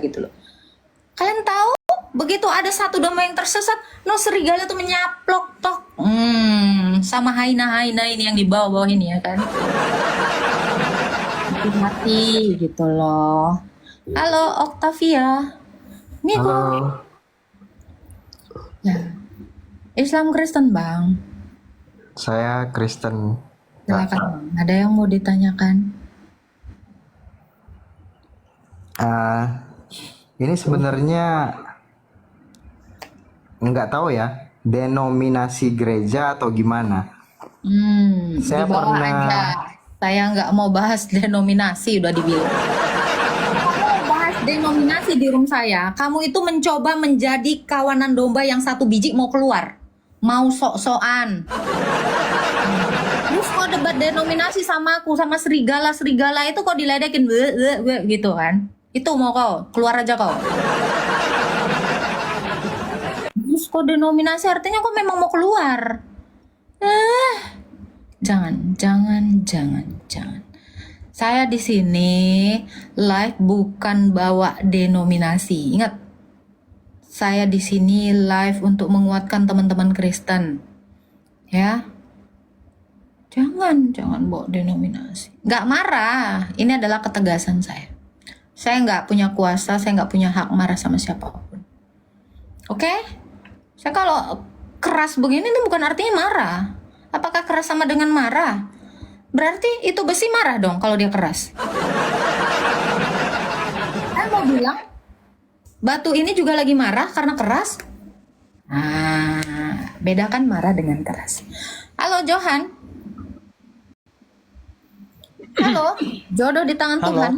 gitu loh. Kalian tahu begitu ada satu domba yang tersesat, no serigala tuh menyaplok tok. Sama haina-haina ini yang di bawah ini ya kan. Mati gitu loh. Halo Octavia. Ini Halo, kok ya, Islam Kristen Bang. saya Kristen. Kak. Silakan Bang. Ada yang mau ditanyakan? Ini sebenarnya nggak tahu ya, denominasi gereja atau gimana. Saya Dibawa pernah, aja. Saya nggak mau bahas denominasi, udah dibilang. Kalau bahas denominasi di room saya, kamu itu mencoba menjadi kawanan domba yang satu biji mau keluar, mau sok-sokan. Terus kok debat denominasi sama aku, sama serigala itu kok diledekin gitu kan? Itu mau kau keluar aja kau. Terus kok denominasi artinya kok memang mau keluar. Jangan. Saya di sini live bukan bawa denominasi. Ingat, saya di sini live untuk menguatkan teman-teman Kristen. Ya. Jangan bawa denominasi. Nggak marah. Ini adalah ketegasan saya. Saya nggak punya kuasa, saya nggak punya hak marah sama siapapun. Oke? Saya kalau keras begini ini bukan artinya marah. Apakah keras sama dengan marah? Berarti itu besi marah dong kalau dia keras. Saya mau bilang, batu ini juga lagi marah karena keras. Bedakan marah dengan keras. Halo Johan. Halo, jodoh di tangan Halo. Tuhan.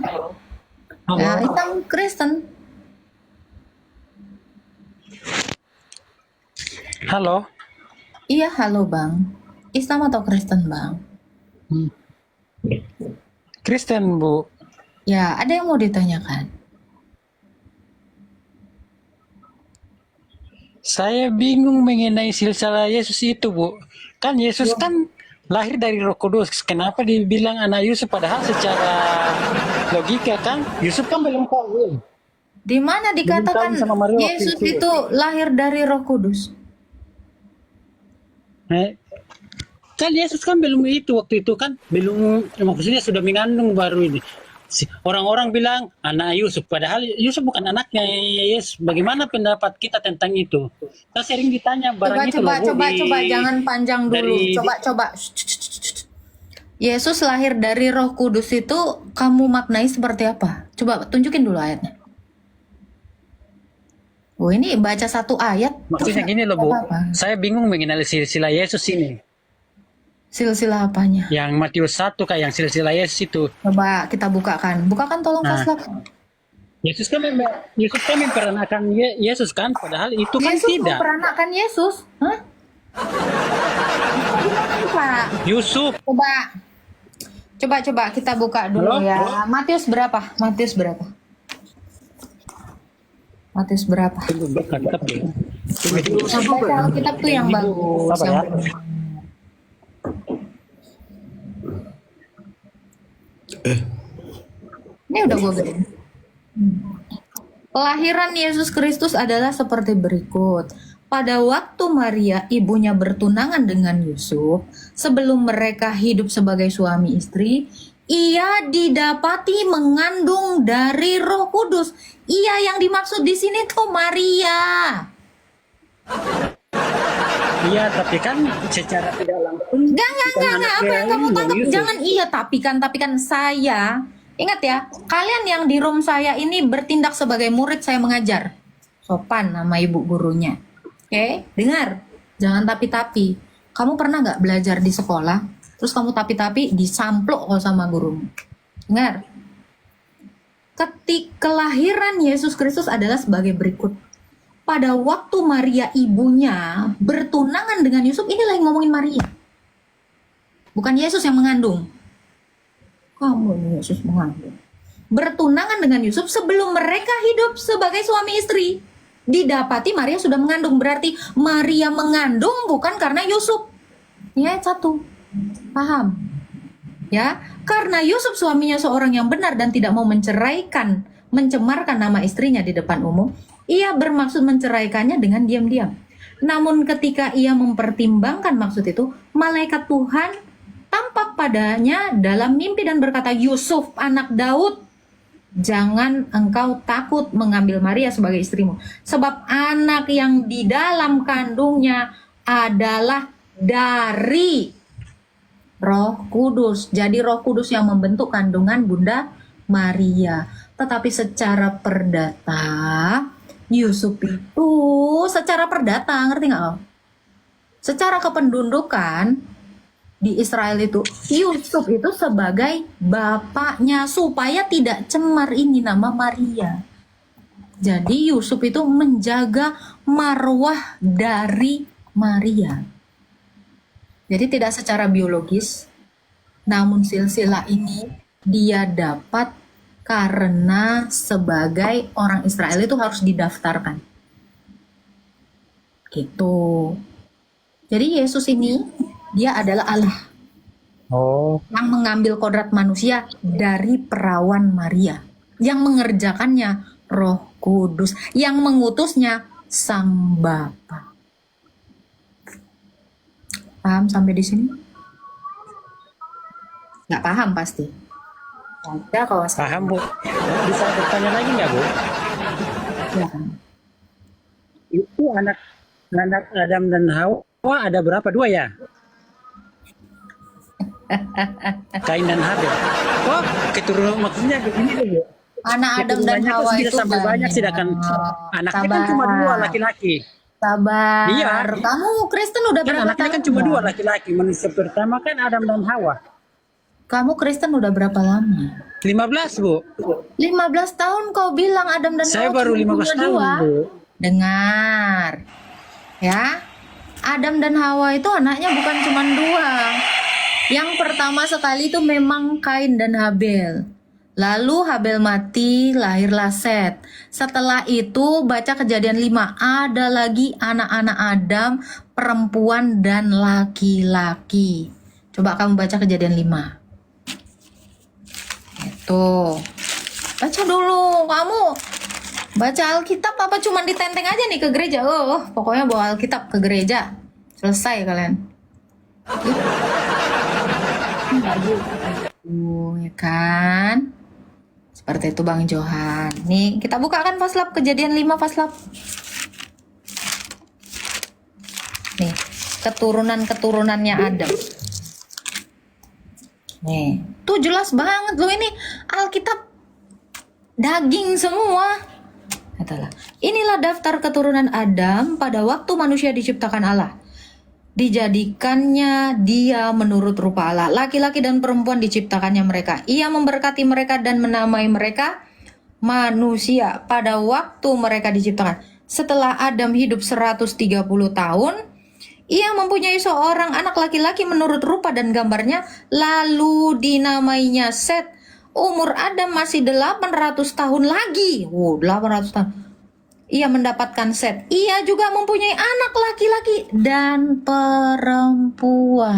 Halo. Ya, Islam Kristen. Halo. Iya, halo Bang. Islam atau Kristen Bang? Kristen, Bu. Ya, ada yang mau ditanyakan? Saya bingung mengenai silsilah Yesus itu, Bu. Kan Yesus kan lahir dari Roh Kudus. Kenapa dibilang anak Yusuf padahal secara logika kan Yusuf kan belum kawin. Di mana dikatakan kawin sama Maria waktu Yesus itu. itu lahir dari Roh Kudus? Kan Yesus kan belum itu waktu itu kan belum, maksudnya sudah mengandung baru ini. Orang-orang bilang anak Yusuf, padahal Yusuf bukan anaknya Yesus. Bagaimana pendapat kita tentang itu? Kita sering ditanya barang itu loh, Bu, Coba, jangan panjang dulu. dari- Coba. Yesus lahir dari Roh Kudus itu kamu maknai seperti apa? Coba tunjukin dulu ayatnya. Oh, ini baca satu ayat. Maksudnya terus gini loh, Bu. apa-apa. Saya bingung mengenali silsilah Yesus ini. Silsilah apanya? Yang Matius 1 kayak yang silsilah Yesus itu. Coba kita bukakan. Bukakan tolong Nah. Faslab. Yesus kan memperanakan Yesus kan, padahal itu kan Yesus tidak. memperanakan Yesus. Hah? Gimana, Pak? Yusuf. Coba kita buka dulu Halo? ya. Matius berapa? Tunggu, buka kitab dulu. Sampai Alkitab tuh yang bagus. Sabar ya. Yang benar. Ini udah gue bilang. Kelahiran Yesus Kristus adalah seperti berikut. Pada waktu Maria ibunya bertunangan dengan Yusuf, sebelum mereka hidup sebagai suami istri, ia didapati mengandung dari Roh Kudus. Ia yang dimaksud di sini tuh Maria. Iya, tapi kan secara tidak langsung. Enggak, apa yang kamu tangkap? Yusuf. Jangan iya, tapi kan saya. Ingat ya, kalian yang di room saya ini bertindak sebagai murid, saya mengajar. Sopan nama ibu gurunya. Oke, dengar. Jangan tapi-tapi. Kamu pernah nggak belajar di sekolah, terus kamu tapi-tapi disamplok sama gurumu? Dengar. Kelahiran Yesus Kristus adalah sebagai berikut. Pada waktu Maria ibunya bertunangan dengan Yusuf, ini lagi ngomongin Maria. Bukan Yesus yang mengandung. Kamu ini Yesus mengandung. Bertunangan dengan Yusuf sebelum mereka hidup sebagai suami istri. Didapati Maria sudah mengandung. Berarti Maria mengandung bukan karena Yusuf. Ini ayat 1. Paham? Ya, karena Yusuf suaminya seorang yang benar dan tidak mau menceraikan mencemarkan nama istrinya di depan umum, ia bermaksud menceraikannya dengan diam-diam. Namun ketika ia mempertimbangkan maksud itu, malaikat Tuhan tampak padanya dalam mimpi dan berkata, Yusuf anak Daud, jangan engkau takut mengambil Maria sebagai istrimu, sebab anak yang di dalam kandungnya adalah dari Roh Kudus. Jadi Roh Kudus yang membentuk kandungan Bunda Maria. Tetapi secara perdata, Yusuf itu secara perdata, ngerti nggak lo? Secara kependudukan di Israel itu, Yusuf itu sebagai bapaknya, supaya tidak cemar ini nama Maria. Jadi Yusuf itu menjaga marwah dari Maria. Jadi tidak secara biologis, namun silsilah ini dia dapat karena sebagai orang Israel itu harus didaftarkan. Gitu. Jadi Yesus ini dia adalah Allah Oh, yang mengambil kodrat manusia dari perawan Maria, yang mengerjakannya Roh Kudus, yang mengutusnya Sang Bapa. Paham sampai di sini? Nggak paham pasti. Ya, kalau saya paham Bu. Bisa bertanya lagi nggak Bu? ya kan. Itu anak Adam dan Hawa ada berapa? 2 ya? Kain dan Habel. Oh, keturunan maksudnya begini tuh Bu. Anak Adam dan Keturunannya kok Hawa bisa itu sampai banyak, sedangkan anaknya kan cuma 2 laki-laki. Sabar. Iya. Kamu Kristen udah Kan berapa anaknya tahun? kan cuma 2 laki-laki. Manusia pertama kan Adam dan Hawa. Kamu Kristen udah berapa lama? 15 Bu. 15 tahun kau bilang Adam dan Saya Hawa baru cuma 15 punya tahun 2. Bu. Dengar. Ya. Adam dan Hawa itu anaknya bukan cuma 2. Yang pertama sekali itu memang Kain dan Habel. Lalu Habel mati, lahirlah Set. Setelah itu baca Kejadian 5, ada lagi anak-anak Adam, perempuan dan laki-laki. Coba kamu baca Kejadian 5. Itu. Baca dulu, kamu baca Alkitab apa cuman ditenteng aja nih ke gereja? Oh, pokoknya bawa Alkitab ke gereja. Selesai kalian. Ya kan? Seperti itu Bang Johan. Nih, kita buka kan Faslab Kejadian 5 Faslab. Nih, keturunan-keturunannya Adam. Nih, tuh jelas banget loh ini Alkitab daging semua. Katalah, inilah daftar keturunan Adam pada waktu manusia diciptakan Allah. Dijadikannya dia menurut rupa Allah. Laki-laki dan perempuan diciptakannya mereka. Ia memberkati mereka dan menamai mereka manusia pada waktu mereka diciptakan. Setelah Adam hidup 130 tahun, ia mempunyai seorang anak laki-laki menurut rupa dan gambarnya, lalu dinamainya Set. Umur Adam masih 800 tahun lagi. 800 tahun. Ia mendapatkan Set. Ia juga mempunyai anak laki-laki dan perempuan.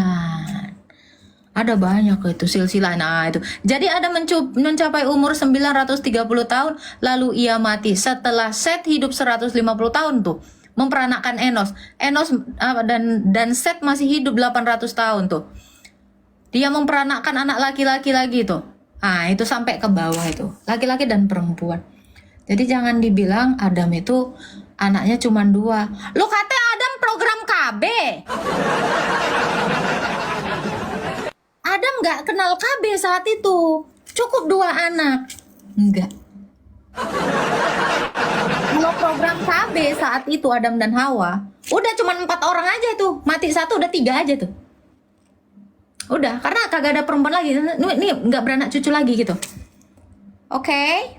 Ada banyak itu silsilah. Nah itu. Jadi Adam mencapai umur 930 tahun, lalu ia mati. Setelah Set hidup 150 tahun tuh, memperanakkan Enos. Enos dan Set masih hidup 800 tahun tuh. Dia memperanakkan anak laki-laki lagi tuh. Ah, itu sampai ke bawah itu. Laki-laki dan perempuan. Jadi jangan dibilang Adam itu anaknya cuma 2. Lu kata Adam program KB. Adam nggak kenal KB saat itu. Cukup 2 anak. Enggak. Kalau program KB saat itu Adam dan Hawa, udah cuma 4 orang aja tuh. Mati 1 udah 3 aja tuh. Udah, karena kagak ada perempuan lagi. Ini nggak beranak cucu lagi gitu. Oke.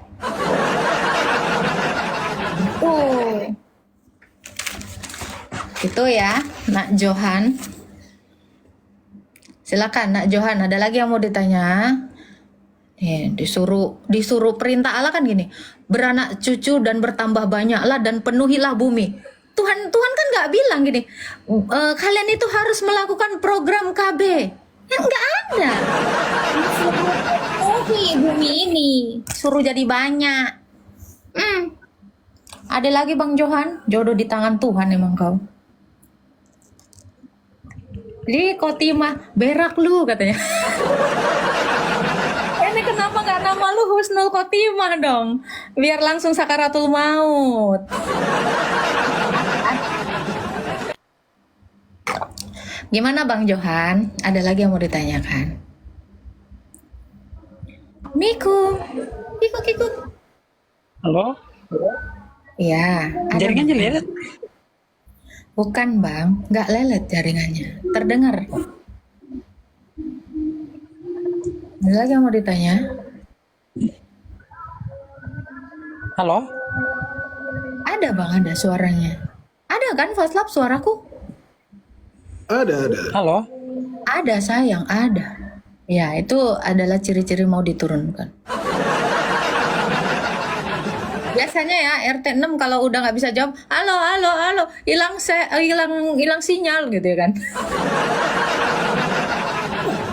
Itu ya, Nak Johan. Silakan Nak Johan, ada lagi yang mau ditanya? Disuruh perintah Allah kan gini, beranak cucu dan bertambah banyaklah dan penuhilah bumi. Tuhan kan nggak bilang gini, kalian itu harus melakukan program KB. Ya nggak ada. Disuruh penuhi bumi ini, suruh jadi banyak. Ada lagi Bang Johan, jodoh di tangan Tuhan emang kau. Jadi Kotimah, berak lu katanya. Ini kenapa nggak nama lu Husnul Khotimah dong? Biar langsung sakaratul maut. Gimana Bang Johan? Ada lagi yang mau ditanyakan? Miku, ikut. Halo? Iya, ada. Jaringannya lelet. Bukan Bang, nggak lelet jaringannya. Terdengar. Ada lagi yang mau ditanya? Halo? Ada Bang, ada suaranya. Ada kan Faslab suaraku? Ada. Halo? Ada sayang, ada. Ya, itu adalah ciri-ciri mau diturunkan. Biasanya ya RT 6 kalau udah nggak bisa jawab, halo, hilang sinyal gitu ya kan.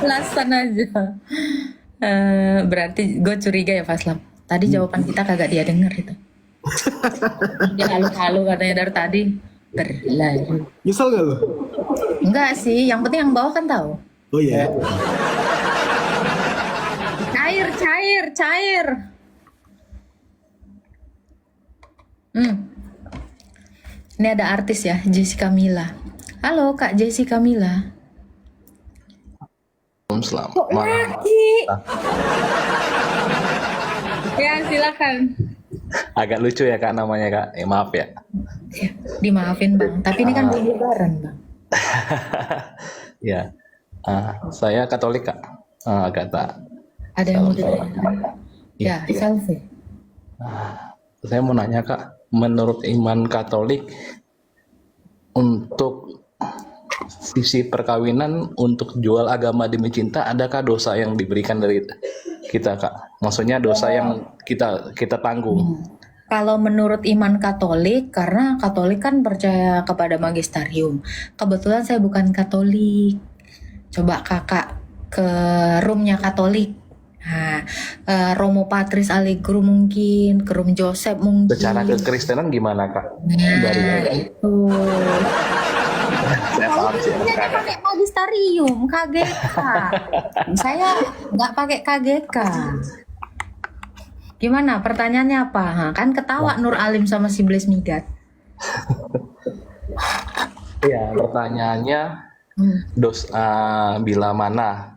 Alasan aja. Berarti gue curiga ya Faslam. Tadi jawaban kita kagak dia denger itu. Dia halu-halu katanya dari tadi. Berlalu. Nyesel gak lo? Enggak sih, yang penting yang bawah kan tahu. Oh iya. Cair. Ini ada artis ya, Jessica Mila. Halo Kak Jessica Mila. Selamat Kok lagi? Ya silakan. Agak lucu ya Kak namanya Kak. Maaf ya. Ya, dimaafin Bang, tapi ini kan belum lebaran Bang. Ya. Saya Katolik Kak. Agak tak. Ada yang mau ditanya? Ya, selfie. Saya mau nanya Kak, menurut iman Katolik untuk sisi perkawinan untuk jual agama demi cinta, adakah dosa yang diberikan dari kita Kak? Maksudnya dosa yang kita tanggung. Kalau menurut iman Katolik, karena Katolik kan percaya kepada magisterium. Kebetulan saya bukan Katolik. Coba kakak ke roomnya Katolik. Nah, Romo Patris Allegro mungkin, ke room Joseph mungkin. Secara kekristenan gimana Kak? Nah, itu. Saya paham sih. Saya pakai magisterium, KGK. Saya nggak pakai KGK. Gimana? Pertanyaannya apa? Kan ketawa Nur Alim sama si Blaise Migat. Iya, pertanyaannya bila mana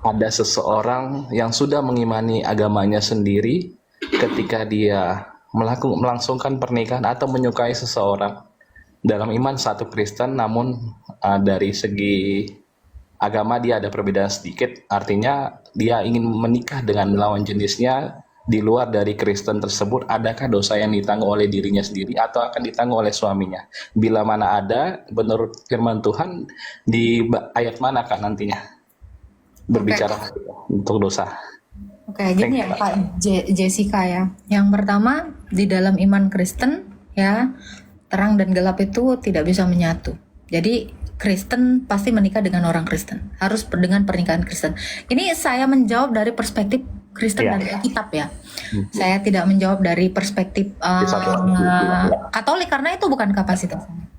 ada seseorang yang sudah mengimani agamanya sendiri ketika dia melangsungkan pernikahan atau menyukai seseorang dalam iman satu Kristen, namun dari segi agama dia ada perbedaan sedikit, artinya dia ingin menikah dengan lawan jenisnya di luar dari Kristen tersebut, adakah dosa yang ditanggung oleh dirinya sendiri atau akan ditanggung oleh suaminya? Bila mana ada, menurut firman Tuhan di ayat mana Kak nantinya berbicara untuk dosa? Oke, gini ya Kak Jessica ya. Yang pertama, di dalam iman Kristen ya, terang dan gelap itu tidak bisa menyatu. Jadi Kristen pasti menikah dengan orang Kristen, harus dengan pernikahan Kristen. Ini saya menjawab dari perspektif Kristen dan Alkitab ya. Saya tidak menjawab dari perspektif Katolik karena itu bukan kapasitasnya.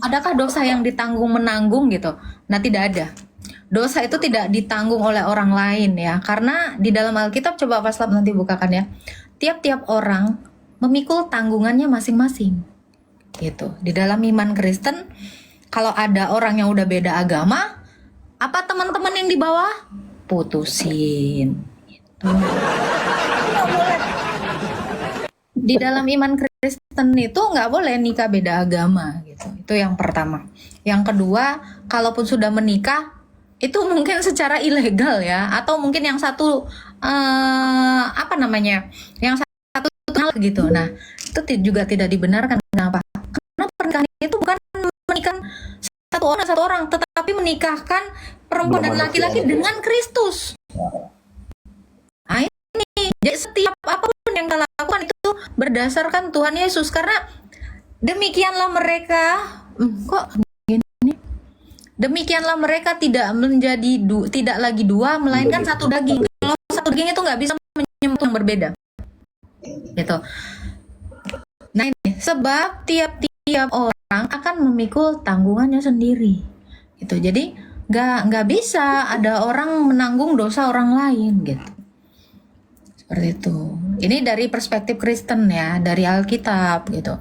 Adakah dosa yang ditanggung menanggung gitu? Nah, tidak ada. Dosa itu tidak ditanggung oleh orang lain ya, karena di dalam Alkitab, coba Paslap nanti bukakan ya, tiap-tiap orang memikul tanggungannya masing-masing gitu. Di dalam iman Kristen, kalau ada orang yang udah beda agama, apa teman-teman yang di bawah putusin gitu. Di dalam iman Kristen itu nggak boleh nikah beda agama gitu. Itu yang pertama. Yang kedua, kalaupun sudah menikah itu mungkin secara ilegal ya, atau mungkin yang satu yang satu gitu. Nah, itu juga tidak dibenarkan. Kenapa? Karena pernikahan itu bukan menikah satu orang, tetapi menikahkan perempuan dan laki-laki dengan Kristus. Nah, ini jadi setiap apapun yang kita lakukan itu berdasarkan Tuhan Yesus, karena demikianlah mereka demikianlah mereka tidak menjadi tidak lagi dua, melainkan satu daging. Kalau satu daging itu nggak bisa menyembah yang berbeda. gitu. Nah ini sebab tiap-tiap orang akan memikul tanggungannya sendiri gitu. Jadi nggak bisa ada orang menanggung dosa orang lain gitu. Seperti itu. Ini dari perspektif Kristen ya, dari Alkitab gitu.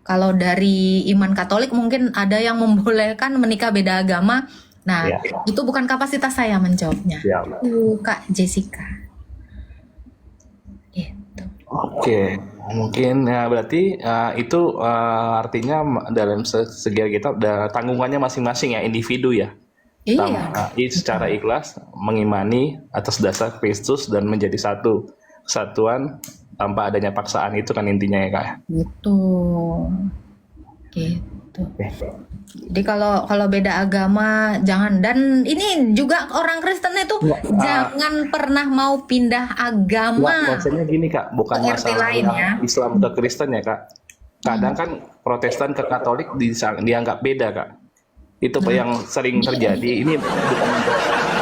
Kalau dari iman Katolik mungkin ada yang membolehkan menikah beda agama. Nah, Ya. itu bukan kapasitas saya menjawabnya. Ya. Kak Jessica. Gitu. Oke, mungkin ya berarti itu artinya dalam segi kita tanggungannya masing-masing ya, individu ya. Iya. Secara ikhlas mengimani atas dasar Kristus dan menjadi satu kesatuan tanpa adanya paksaan, itu kan intinya ya Kak. Gitu. Gitu. Jadi kalau beda agama jangan, dan ini juga orang Kristen itu jangan pernah mau pindah agama. Maksudnya gini Kak, bukan Ke RT masalah lain ya. Islam ke Kristen ya Kak. Kadang kan Protestan ke Katolik dianggap beda Kak. Itu yang sering terjadi. Ini bukan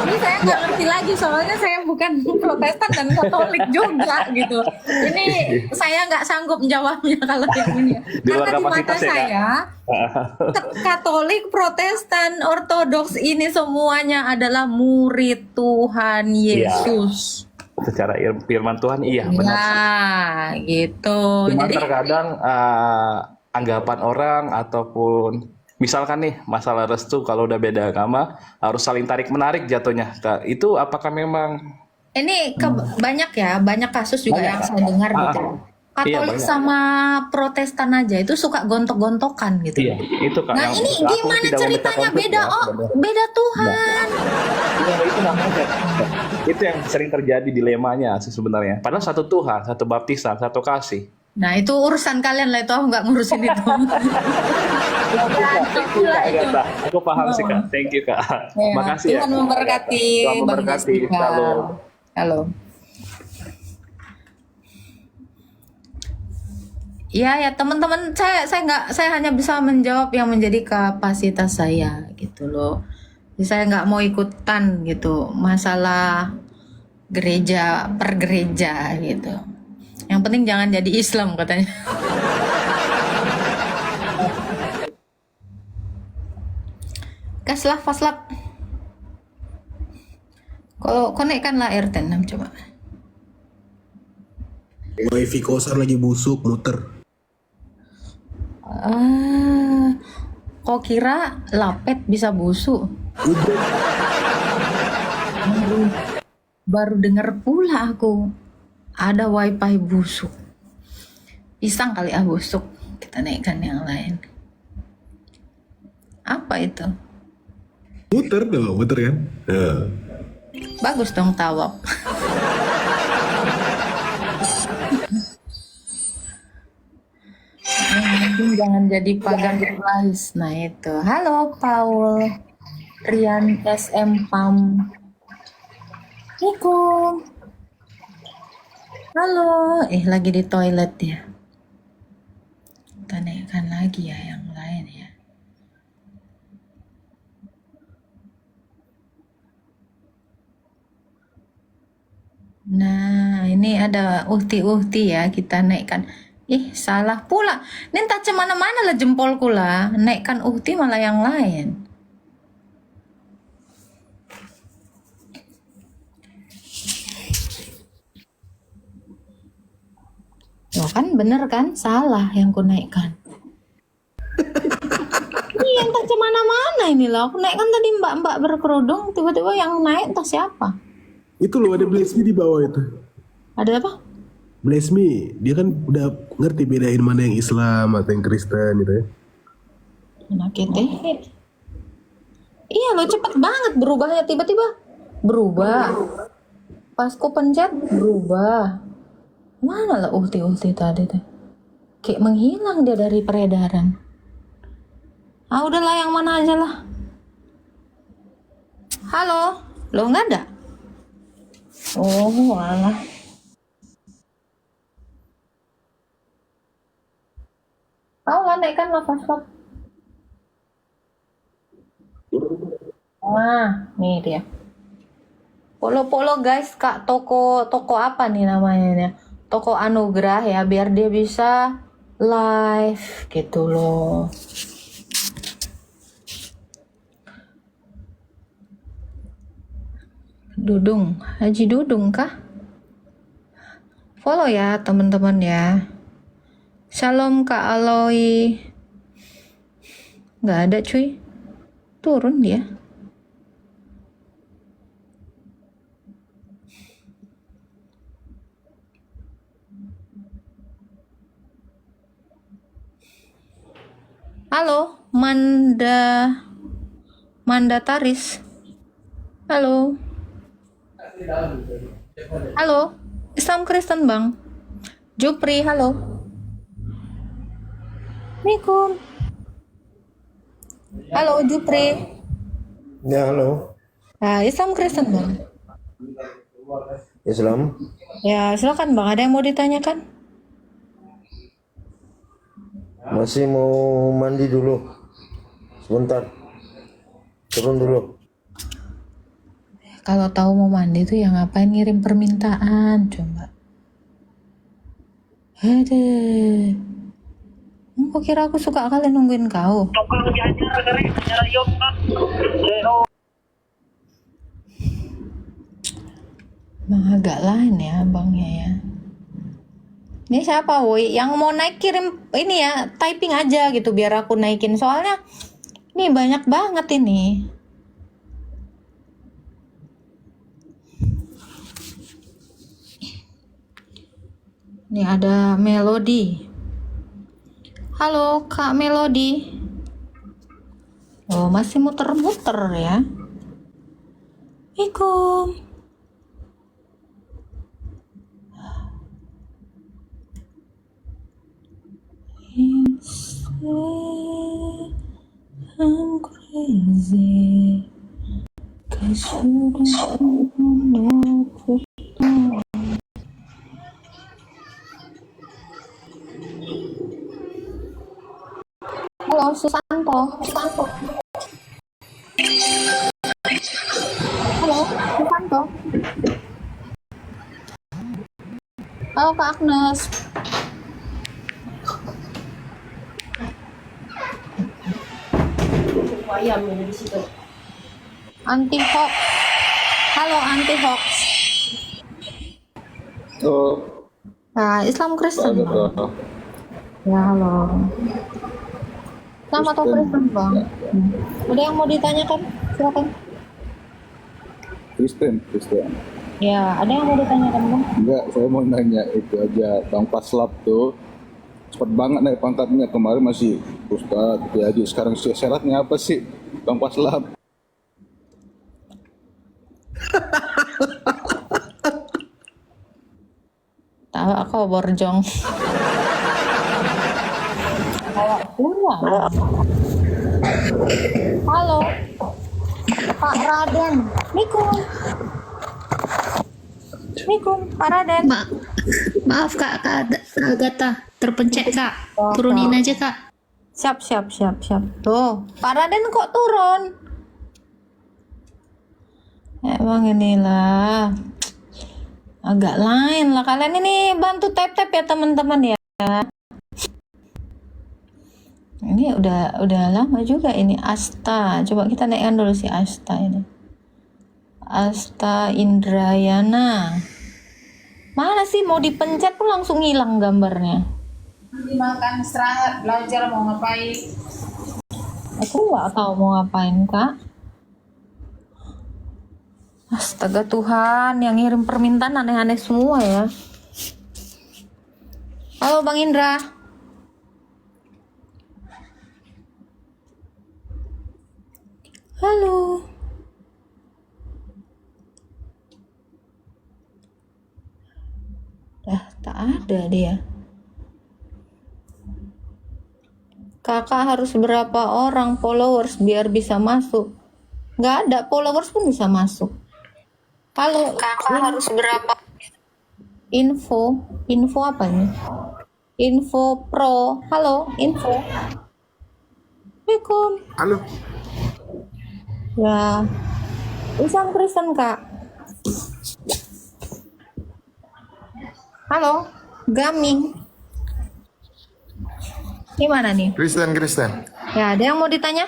Ini saya nggak ngerti lagi soalnya saya bukan Protestan dan Katolik juga gitu. Ini saya nggak sanggup menjawabnya kalau yang ini. Di luar Karena di mata kapasitas ya, Kak? saya Katolik, Protestan, Ortodoks ini semuanya adalah murid Tuhan Yesus. secara firman Tuhan iya benar. Ya, gitu. Cuma Jadi terkadang anggapan orang ataupun misalkan nih masalah restu kalau udah beda agama harus saling tarik menarik jatuhnya Kak. Itu apakah memang ini banyak kasus juga yang saya dengar gitu. Katolik banyak. sama Protestan aja itu suka gontok-gontokan gitu. iya itu Kak. Nah yang ini aku gimana tidak memecah ceritanya konflik beda? ya, Oh, sebenarnya. beda Tuhan. Iya, itu namanya. Itu yang sering terjadi dilemanya sih sebenarnya. Padahal satu Tuhan, satu baptisan, satu kasih. Nah itu urusan kalian lah, itu aku nggak ngurusin itu. Pula itu. Kak, aku paham sih Kak. Thank you Kak. Ya, Makasih ya. Tuhan memberkati. Tuhan memberkati. Bang Jessica. Shalom. Halo. Ya teman-teman, saya hanya bisa menjawab yang menjadi kapasitas saya gitu loh. Jadi saya nggak mau ikutan gitu masalah gereja per gereja gitu. Yang penting jangan jadi Islam katanya. Kaslah faslap. Kalau konekkan lah R10 coba. Wifi kosan lagi busuk muter. Kok kira lapet bisa busuk? Baru dengar pula aku ada wifi busuk. Pisang kali busuk. Kita naikkan yang lain. Apa itu? Muter dong, muter kan? Ya. Bagus dong tawab. Jangan jadi pagan berlais. Nah itu. Halo Paul, Rian SM Pam. Assalamualaikum. Halo. Lagi di toilet ya. Kita naikkan lagi ya yang lain ya. Nah, ini ada uhti-uhti ya, kita naikkan. Salah pula. Ini entah cemana-mana lah jempolku lah. Naikkan uhti malah yang lain. Loh kan bener kan? Salah yang ku naikkan. Ini entah cemana-mana ini loh. Aku naikkan tadi mbak-mbak berkerudung, tiba-tiba yang naik entah siapa. Itu loh ada Bless Me di bawah itu. Ada apa? Bless Me, dia kan udah ngerti bedain mana yang Islam atau yang Kristen gitu ya. Anak kita. Iya lo cepet banget berubahnya, tiba-tiba berubah. Pas ku pencet berubah. Mana lah uhti-uhti tadi tuh? Kayak menghilang dia dari peredaran. Udahlah yang mana aja lah. Halo, lo nggak ada? Oh, alah. Tahu kan naikkan lah password. Nah, nih dia. Polo guys, Kak, toko apa nih namanya? toko anugerah ya, biar dia bisa live gitu loh. Dudung, Haji Dudung kah? Follow ya teman-teman ya. Shalom Kak Aloy. Nggak ada cuy. Turun dia. Halo, Manda Taris. Halo. Halo, Islam Kristen Bang. Jupri, halo. Assalamualaikum. Halo, Jupri. Ya, halo. Islam Kristen Bang. Islam. Ya, silakan Bang. Ada yang mau ditanyakan? Masih mau mandi dulu. Sebentar. Turun dulu. Kalau tahu mau mandi tuh ya ngapain ngirim permintaan coba. Aduh. Kok kira aku suka kali nungguin kau? Emang agak lain ya abangnya ya. Ini siapa woi? Yang mau naik kirim ini ya, typing aja gitu biar aku naikin. Soalnya ini banyak banget ini. Nih ada Melody. Halo Kak Melody. Oh masih muter-muter ya. Assalamualaikum. I'm crazy 'cause you don't know. Halo Susanto. Halo Susanto. Halo Kak Agnes. Anti hoax. Halo anti hoax. Oh, Nah, Islam Kristen. halo. Ya, halo. Islam atau Kristen, Bang? Ada yang mau ditanyakan? Silakan. Kristen. Ya, ada yang mau ditanyakan, Bang? Enggak, saya mau nanya itu aja. Bang Paslap tuh cepet banget naik pangkatnya. Kemarin masih Ustadz, Haji. Sekarang syaratnya apa sih, Bang Paslap? Tahu aku borjong. Kalau pulang. Halo. Pak Raden. Assalamualaikum, Pak Raden. Maaf Kak Agatha terpencet Kak. Turunin aja Kak. Siap. Tuh, Pak Raden kok turun? Emang inilah agak lain lah. Kalian ini bantu tap ya teman-teman ya. Ini udah lama juga ini Asta. Coba kita naikkan dulu si Asta ini. Asta Indrayana. Mana sih mau dipencet pun langsung hilang gambarnya. Dimakan istirahat, belajar mau ngapain? Aku nggak tahu mau ngapain Kak. Astaga Tuhan, yang ngirim permintaan aneh-aneh semua ya. Halo Bang Indra. Halo. Tak ada dia. Kakak harus berapa orang followers biar bisa masuk? Nggak ada, followers pun bisa masuk. Halo, kakak harus berapa? Info apa ini? Info Pro. Halo, info. Assalamualaikum. Halo. Ya, Islam Kristen Kak. Halo. Gaming. Gimana nih? Kristen. Ya, ada yang mau ditanya?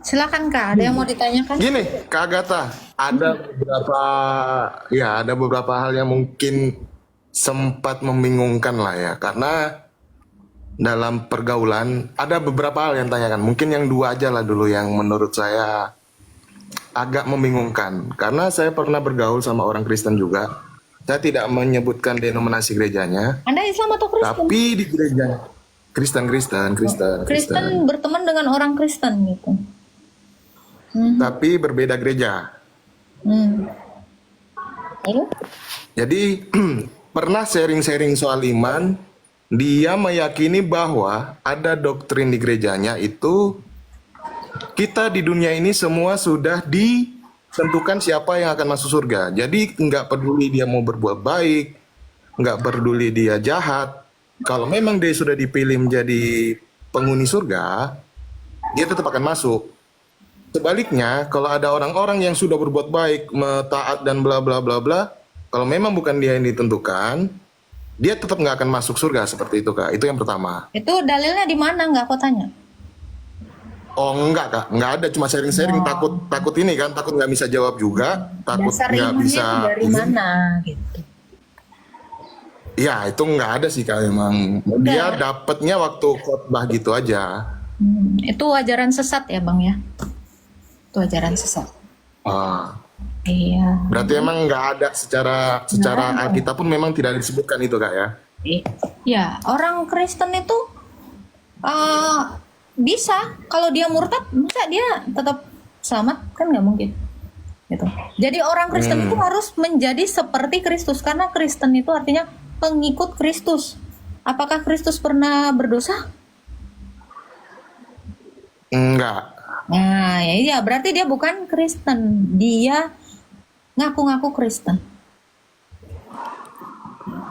Silakan Kak, ada yang mau ditanyakan? Gini, Kak Agatha, ada beberapa hal yang mungkin sempat membingungkan lah ya, karena dalam pergaulan ada beberapa hal yang tanyakan. Mungkin yang dua aja lah dulu yang menurut saya agak membingungkan, karena saya pernah bergaul sama orang Kristen juga. Saya tidak menyebutkan denominasi gerejanya, Anda Islam atau Kristen? tapi di gerejanya Kristen. Kristen berteman dengan orang Kristen gitu. Tapi berbeda gereja. Lalu? Jadi pernah sharing-sharing soal iman, dia meyakini bahwa ada doktrin di gerejanya itu kita di dunia ini semua sudah ditentukan siapa yang akan masuk surga. Jadi nggak peduli dia mau berbuat baik, nggak peduli dia jahat. Kalau memang dia sudah dipilih menjadi penghuni surga, dia tetap akan masuk. Sebaliknya, kalau ada orang-orang yang sudah berbuat baik, taat dan bla bla bla bla, kalau memang bukan dia yang ditentukan, dia tetap nggak akan masuk surga seperti itu Kak. Itu yang pertama. Itu dalilnya di mana nggak aku tanya? Oh enggak Kak, nggak ada, cuma sharing-sharing. Takut ini kan, takut nggak bisa jawab juga, takut Dasar nggak imannya bisa. itu dari mana gitu? Ya itu nggak ada sih Kak, emang dia dapetnya waktu khotbah gitu aja. Itu ajaran sesat ya Bang ya? Itu ajaran sesat. Ah, Iya. berarti emang nggak ada secara Alkitab pun memang tidak disebutkan itu Kak ya? Ya, orang Kristen itu bisa kalau dia murtad, masa dia tetap selamat? Kan nggak mungkin. Gitu. Jadi orang Kristen itu harus menjadi seperti Kristus, karena Kristen itu artinya pengikut Kristus. Apakah Kristus pernah berdosa? Enggak. Nah, ya iya, berarti dia bukan Kristen. Dia ngaku-ngaku Kristen.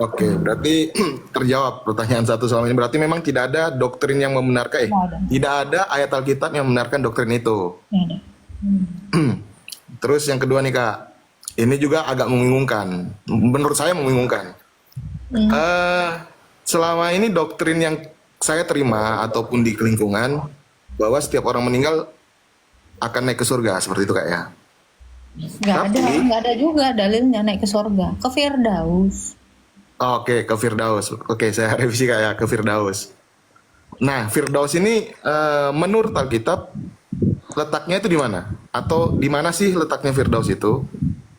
Oke, berarti terjawab pertanyaan satu selama ini. Berarti memang tidak ada doktrin yang membenarkan, tidak ada ayat Alkitab yang membenarkan doktrin itu. Ya, ada. Terus yang kedua nih Kak, ini juga agak membingungkan. Menurut saya membingungkan. Selama ini doktrin yang saya terima ataupun di lingkungan, bahwa setiap orang meninggal akan naik ke surga, seperti itu Kak ya? Nggak ada juga dalilnya naik ke surga, ke Firdaus. Oke, ke Firdaus. Oke, saya revisi Kak ya, ke Firdaus. Nah, Firdaus ini menurut Alkitab letaknya itu di mana? Atau di mana sih letaknya Firdaus itu?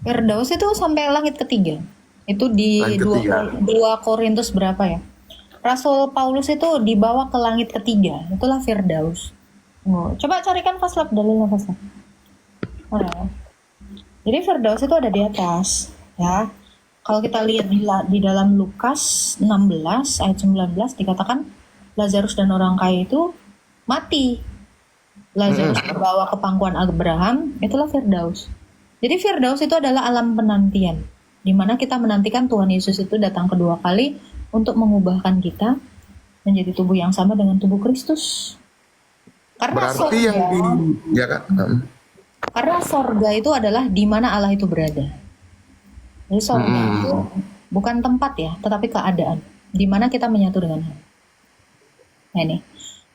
Firdaus itu sampai langit ketiga. Itu di Langit ketiga. 2 Korintus berapa ya? Rasul Paulus itu dibawa ke langit ketiga. Itulah Firdaus. Oh, coba carikan Faslab dalilnya Faslab. Jadi Firdaus itu ada di atas, ya. Kalau kita lihat di dalam Lukas 16 ayat 19 dikatakan Lazarus dan orang kaya itu mati. Lazarus terbawa ke pangkuan Abraham, itulah Firdaus. Jadi Firdaus itu adalah alam penantian, di mana kita menantikan Tuhan Yesus itu datang kedua kali untuk mengubahkan kita menjadi tubuh yang sama dengan tubuh Kristus. Karena Berarti yang ya Kak. Karena sorga itu adalah di mana Allah itu berada. Jadi sorga itu bukan tempat ya, tetapi keadaan di mana kita menyatu dengan Allah. Nah ini,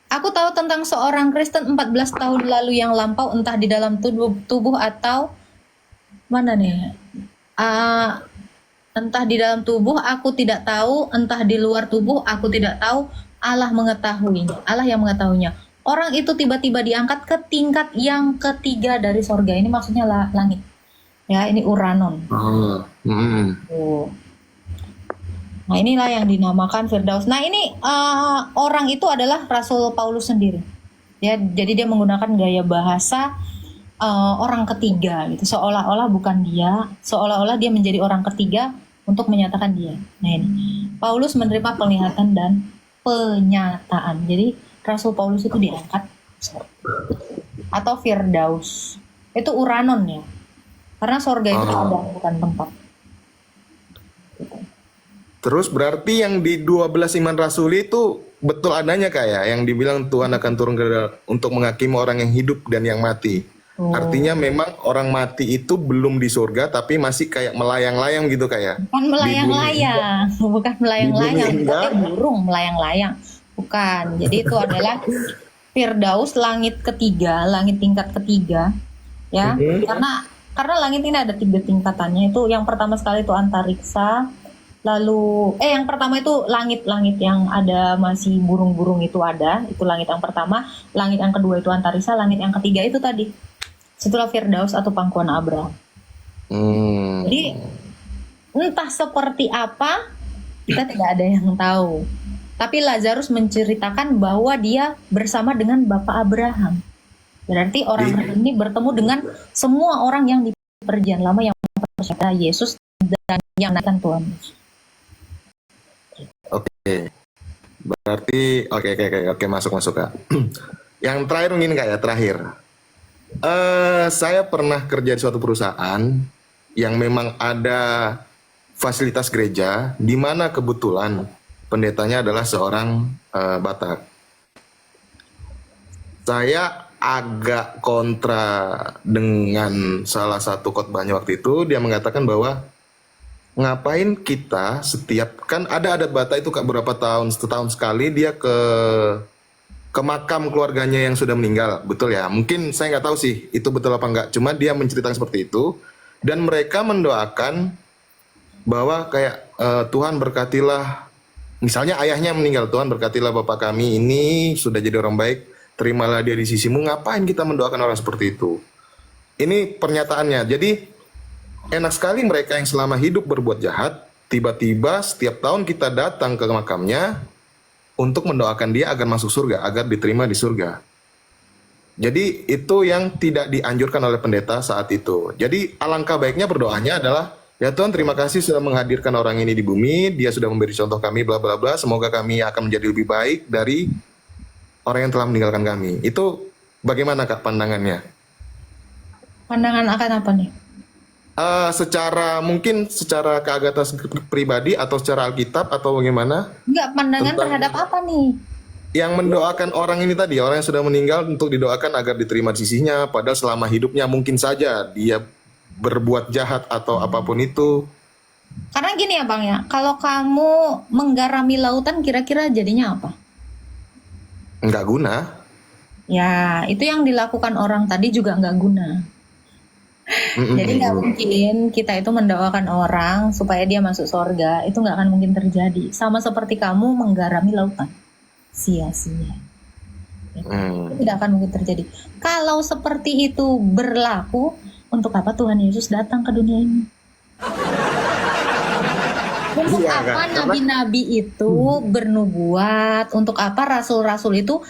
aku tahu tentang seorang Kristen 14 tahun lalu yang lampau, entah di dalam tubuh atau mana nih? Entah di dalam tubuh aku tidak tahu, entah di luar tubuh aku tidak tahu. Allah mengetahuinya, Allah yang mengetahuinya. Orang itu tiba-tiba diangkat ke tingkat yang ketiga dari sorga. Ini maksudnya langit. Ya, ini Uranon. Tuh. Nah, inilah yang dinamakan Firdaus. Nah, ini orang itu adalah Rasul Paulus sendiri. Ya, jadi dia menggunakan gaya bahasa orang ketiga gitu. Seolah-olah bukan dia, seolah-olah dia menjadi orang ketiga untuk menyatakan dia. Nah, ini. Paulus menerima penglihatan dan penyataan. Jadi Rasul Paulus itu diangkat atau Firdaus. Itu Uranon ya. Karena sorga itu ada, bukan tempat. Terus berarti yang di 12 iman rasul itu betul adanya Kak ya, yang dibilang Tuhan akan turun untuk menghakimi orang yang hidup dan yang mati. Oh. Artinya memang orang mati itu belum di surga tapi masih kayak melayang-layang gitu kayak Bukan melayang-layang, bukan melayang-layang, Di bumi bukan enggak. burung melayang-layang, bukan. Jadi itu adalah Firdaus, langit ketiga, langit tingkat ketiga, ya. Karena langit ini ada 3 tingkatannya. Itu yang pertama sekali itu antariksa, lalu yang pertama itu langit-langit yang ada masih burung-burung itu ada, itu langit yang pertama. Langit yang kedua itu antariksa, langit yang ketiga itu tadi, setelah Firdaus atau pangkuan Abraham. Jadi entah seperti apa, kita tidak ada yang tahu. Tapi Lazarus menceritakan bahwa dia bersama dengan Bapak Abraham. Berarti orang ini bertemu dengan semua orang yang di perjanjian lama yang percaya Yesus dan yang menaikkan Tuhan Yesus. Oke. Berarti oke masuk Kak. Yang terakhir mungkin Kak ya, terakhir. Saya pernah kerja di suatu perusahaan yang memang ada fasilitas gereja di mana kebetulan pendetanya adalah seorang Batak. Saya agak kontra dengan salah satu khotbahnya waktu itu. Dia mengatakan bahwa ngapain kita setiap, kan ada adat Batak itu Kak, berapa tahun, setahun sekali dia ke makam keluarganya yang sudah meninggal, betul ya? Mungkin saya nggak tahu sih itu betul apa enggak, cuma dia menceritakan seperti itu. Dan mereka mendoakan bahwa kayak Tuhan berkatilah, misalnya ayahnya meninggal, Tuhan berkatilah bapak kami ini sudah jadi orang baik, terimalah dia di sisimu. Ngapain kita mendoakan orang seperti itu? Ini pernyataannya. Jadi enak sekali mereka yang selama hidup berbuat jahat, tiba-tiba setiap tahun kita datang ke makamnya untuk mendoakan dia agar masuk surga, agar diterima di surga. Jadi itu yang tidak dianjurkan oleh pendeta saat itu. Jadi alangkah baiknya berdoanya adalah, ya Tuhan, terima kasih sudah menghadirkan orang ini di bumi, dia sudah memberi contoh kami bla bla bla, semoga kami akan menjadi lebih baik dari orang yang telah meninggalkan kami. Itu bagaimana Kak pandangannya? Pandangan akan apa nih? Mungkin secara keagataan pribadi atau secara Alkitab atau bagaimana? Enggak, pandangan terhadap apa nih? Yang mendoakan orang ini tadi, orang yang sudah meninggal untuk didoakan agar diterima di sisinya, padahal selama hidupnya mungkin saja dia berbuat jahat atau apapun itu. Karena gini ya Bang ya, kalau kamu menggarami lautan kira-kira jadinya apa? Nggak guna. Ya, itu yang dilakukan orang tadi juga nggak guna. Jadi nggak mungkin kita itu mendoakan orang supaya dia masuk surga, itu nggak akan mungkin terjadi. Sama seperti kamu menggarami lautan, sia-sia. Tidak akan mungkin terjadi. Kalau seperti itu berlaku, untuk apa Tuhan Yesus datang ke dunia ini? Untuk Iya, apa Kak? nabi-nabi itu bernubuat? Untuk apa rasul-rasul itu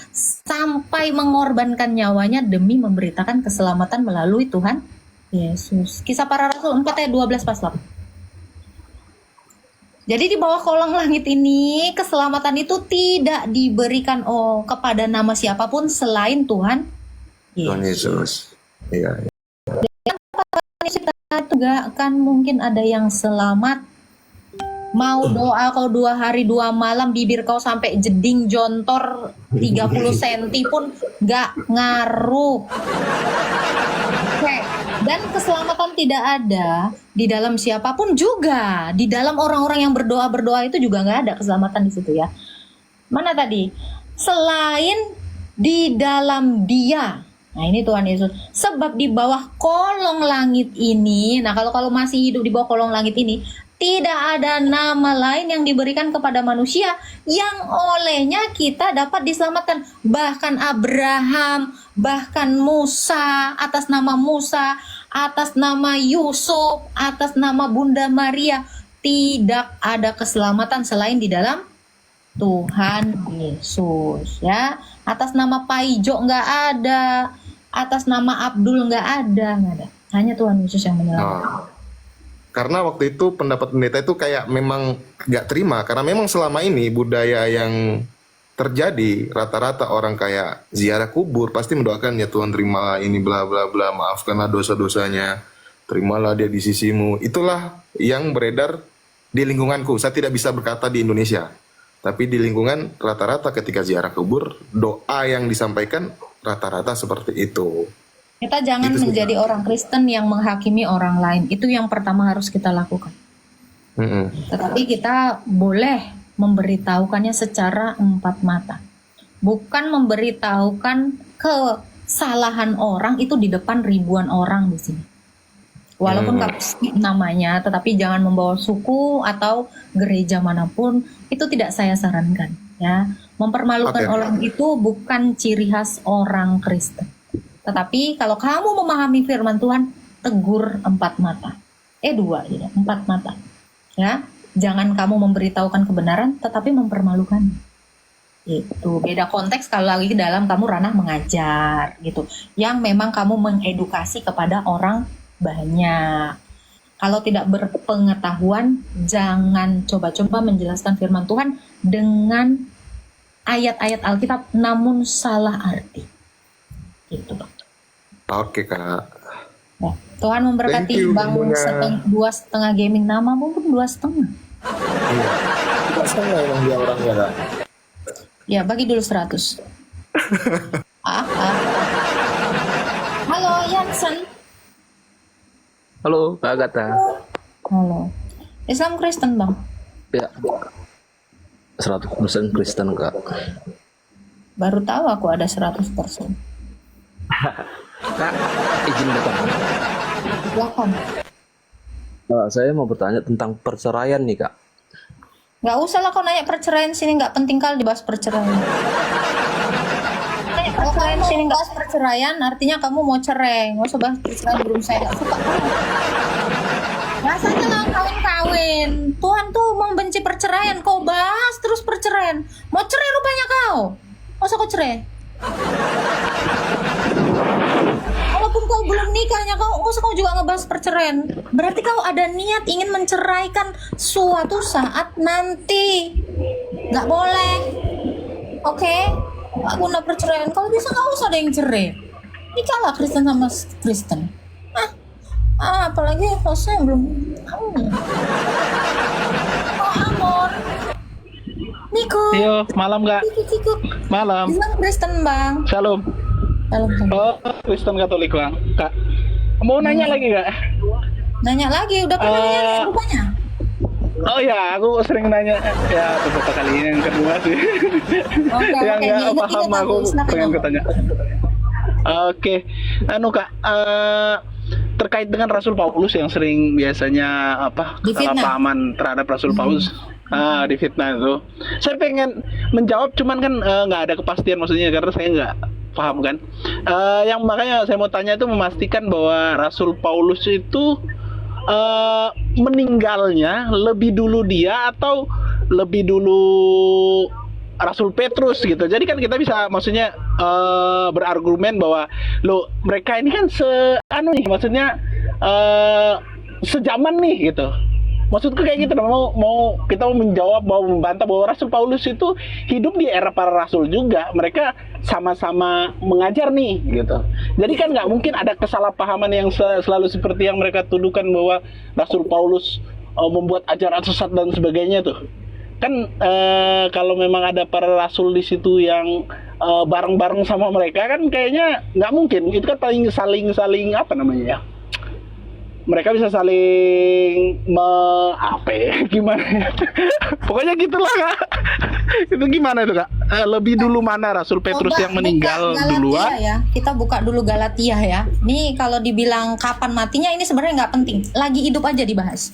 sampai mengorbankan nyawanya demi memberitakan keselamatan melalui Tuhan Yesus? Kisah para Rasul 4 ayat 12 pas 8. Jadi di bawah kolong langit ini keselamatan itu tidak diberikan kepada nama siapapun selain Tuhan Tuhan Yesus. Iya. Kita gak akan mungkin ada yang selamat. Mau doa kau 2 hari 2 malam, bibir kau sampai jeding jontor 30 cm pun gak ngaruh. Oke. Dan keselamatan tidak ada di dalam siapapun juga. Di dalam orang-orang yang berdoa itu juga gak ada keselamatan di situ ya. Mana tadi? Selain di dalam Dia. Nah ini Tuhan Yesus. Sebab di bawah kolong langit ini, nah kalau masih hidup di bawah kolong langit ini, tidak ada nama lain yang diberikan kepada manusia yang olehnya kita dapat diselamatkan. Bahkan Abraham, bahkan Musa, atas nama Musa, atas nama Yusuf, atas nama Bunda Maria, tidak ada keselamatan selain di dalam Tuhan Yesus ya. Atas nama Paijo nggak ada, atas nama Abdul nggak ada. Hanya Tuhan Yesus yang menyelamatkan. Karena waktu itu pendapat pendeta itu kayak memang nggak terima, karena memang selama ini budaya yang terjadi rata-rata orang kayak ziarah kubur pasti mendoakan, ya Tuhan terimalah ini bla bla bla, maafkanlah dosa-dosanya, terimalah dia di sisimu. Itulah yang beredar di lingkunganku. Saya tidak bisa berkata di Indonesia, tapi di lingkungan rata-rata ketika ziarah kubur doa yang disampaikan rata-rata seperti itu. Kita jangan menjadi orang Kristen yang menghakimi orang lain. Itu yang pertama harus kita lakukan. Tetapi kita boleh memberitahukannya secara empat mata. Bukan memberitahukan kesalahan orang itu di depan ribuan orang di sini. Walaupun Katolik namanya, tetapi jangan membawa suku atau gereja manapun. Itu tidak saya sarankan. Ya, mempermalukan orang itu bukan ciri khas orang Kristen. Tetapi kalau kamu memahami firman Tuhan, tegur empat mata. Empat mata. Ya, jangan kamu memberitahukan kebenaran, tetapi mempermalukan. Itu beda konteks kalau lagi dalam kamu ranah mengajar, gitu. Yang memang kamu mengedukasi kepada orang banyak. Kalau tidak berpengetahuan, jangan coba-coba menjelaskan firman Tuhan dengan ayat-ayat Alkitab, namun salah arti. Gitu, Bang. Oke, Kak. Ya, Tuhan memberkati Thank you, Bang Bunda. 2,5 gaming nama mungkin 2,5. Iya. Tidak salah emang dia orangnya, Kak. Ya, bagi dulu 100. Halo, Yansen. Halo, Kak Agatha. Halo. Islam Kristen, Bang? Ya, 100% Kristen, Kak. Baru tahu aku ada 100%. Kak, izin bertanya. Silakan. Saya mau bertanya tentang perceraian nih, Kak. Nggak usah lah kau nanya perceraian sini, nggak penting kali dibahas perceraian. Kalau kalian sini nggak bahas perceraian, artinya kamu mau cerai. Nggak usah bahas perceraian, belum saya nggak suka. Rasanya lah kawin-kawin. Tuhan tuh membenci perceraian. Kau bahas terus perceraian. Mau cerai rupanya kau. Nggak usah kau cerai. Walaupun kau belum nikahnya, kau nggak usah kau juga ngebahas perceraian. Berarti kau ada niat ingin menceraikan suatu saat nanti. Nggak boleh. Oke? Nggak guna perceraian. Kalau bisa nggak usah ada yang cerai. Nikahlah Kristen sama Kristen. Apalagi hostnya belum. Oh, Amor. Niko. Yo, malam Kak. Niko. Malam. Islam Kristen, Bang. Shalom. Salam. Oh, Kristen Katolik Bang. Kak, mau nanya lagi Kak? Nanya lagi, udah pernah nanya rupanya? Oh ya, aku sering nanya ya beberapa kali ini yang kedua sih. Yang nggak paham aku pengen kutanya. Oke, Kak, terkait dengan Rasul Paulus yang sering biasanya kesalahpahaman terhadap Rasul Paulus. Difitnah itu. Saya pengen menjawab, cuman kan nggak ada kepastian maksudnya karena saya nggak paham kan. Yang makanya saya mau tanya itu memastikan bahwa Rasul Paulus itu meninggalnya lebih dulu dia atau lebih dulu Rasul Petrus gitu. Jadi kan kita bisa maksudnya berargumen bahwa mereka ini kan maksudnya sejaman nih gitu. Maksudku kayak gitu, mau kita mau menjawab, mau membantah bahwa Rasul Paulus itu hidup di era para rasul juga. Mereka sama-sama mengajar nih gitu. Jadi kan nggak mungkin ada kesalahpahaman yang selalu seperti yang mereka tuduhkan bahwa Rasul Paulus membuat ajaran sesat dan sebagainya tuh. Kan kalau memang ada para rasul di situ yang bareng-bareng sama mereka kan kayaknya nggak mungkin. Itu kan paling saling apa namanya ya? Mereka bisa saling gimana ya? Pokoknya gitulah Kak. Itu gimana itu Kak? Lebih dulu mana Rasul Petrus yang meninggal duluan? Ya. Kita buka dulu Galatia ya. Ini kalau dibilang kapan matinya ini sebenarnya nggak penting. Lagi hidup aja dibahas.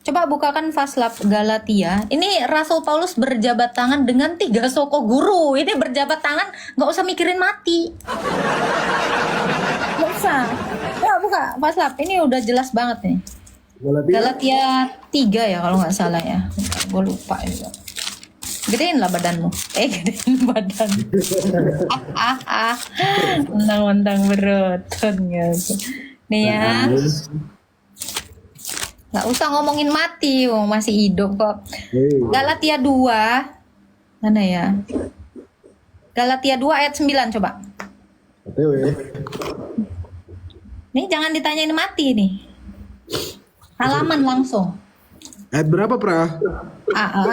Coba bukakan Faslab Galatia. Ini Rasul Paulus berjabat tangan dengan 3 soko guru. Ini berjabat tangan, nggak usah mikirin mati. Nggak usah. Ya buka Faslab. Ini udah jelas banget nih. Galatia 3 ya kalau nggak salah ya. Gue lupa juga. Gedein lah badanmu. Gedein badan. Mentang-mentang berotot gitu. Nih ya. Nggak usah ngomongin mati, masih hidup kok. Galatia 2. Mana ya? Galatia 2 ayat 9 coba. Nih jangan ditanyain mati nih. Halaman langsung. Ayat berapa, Pra?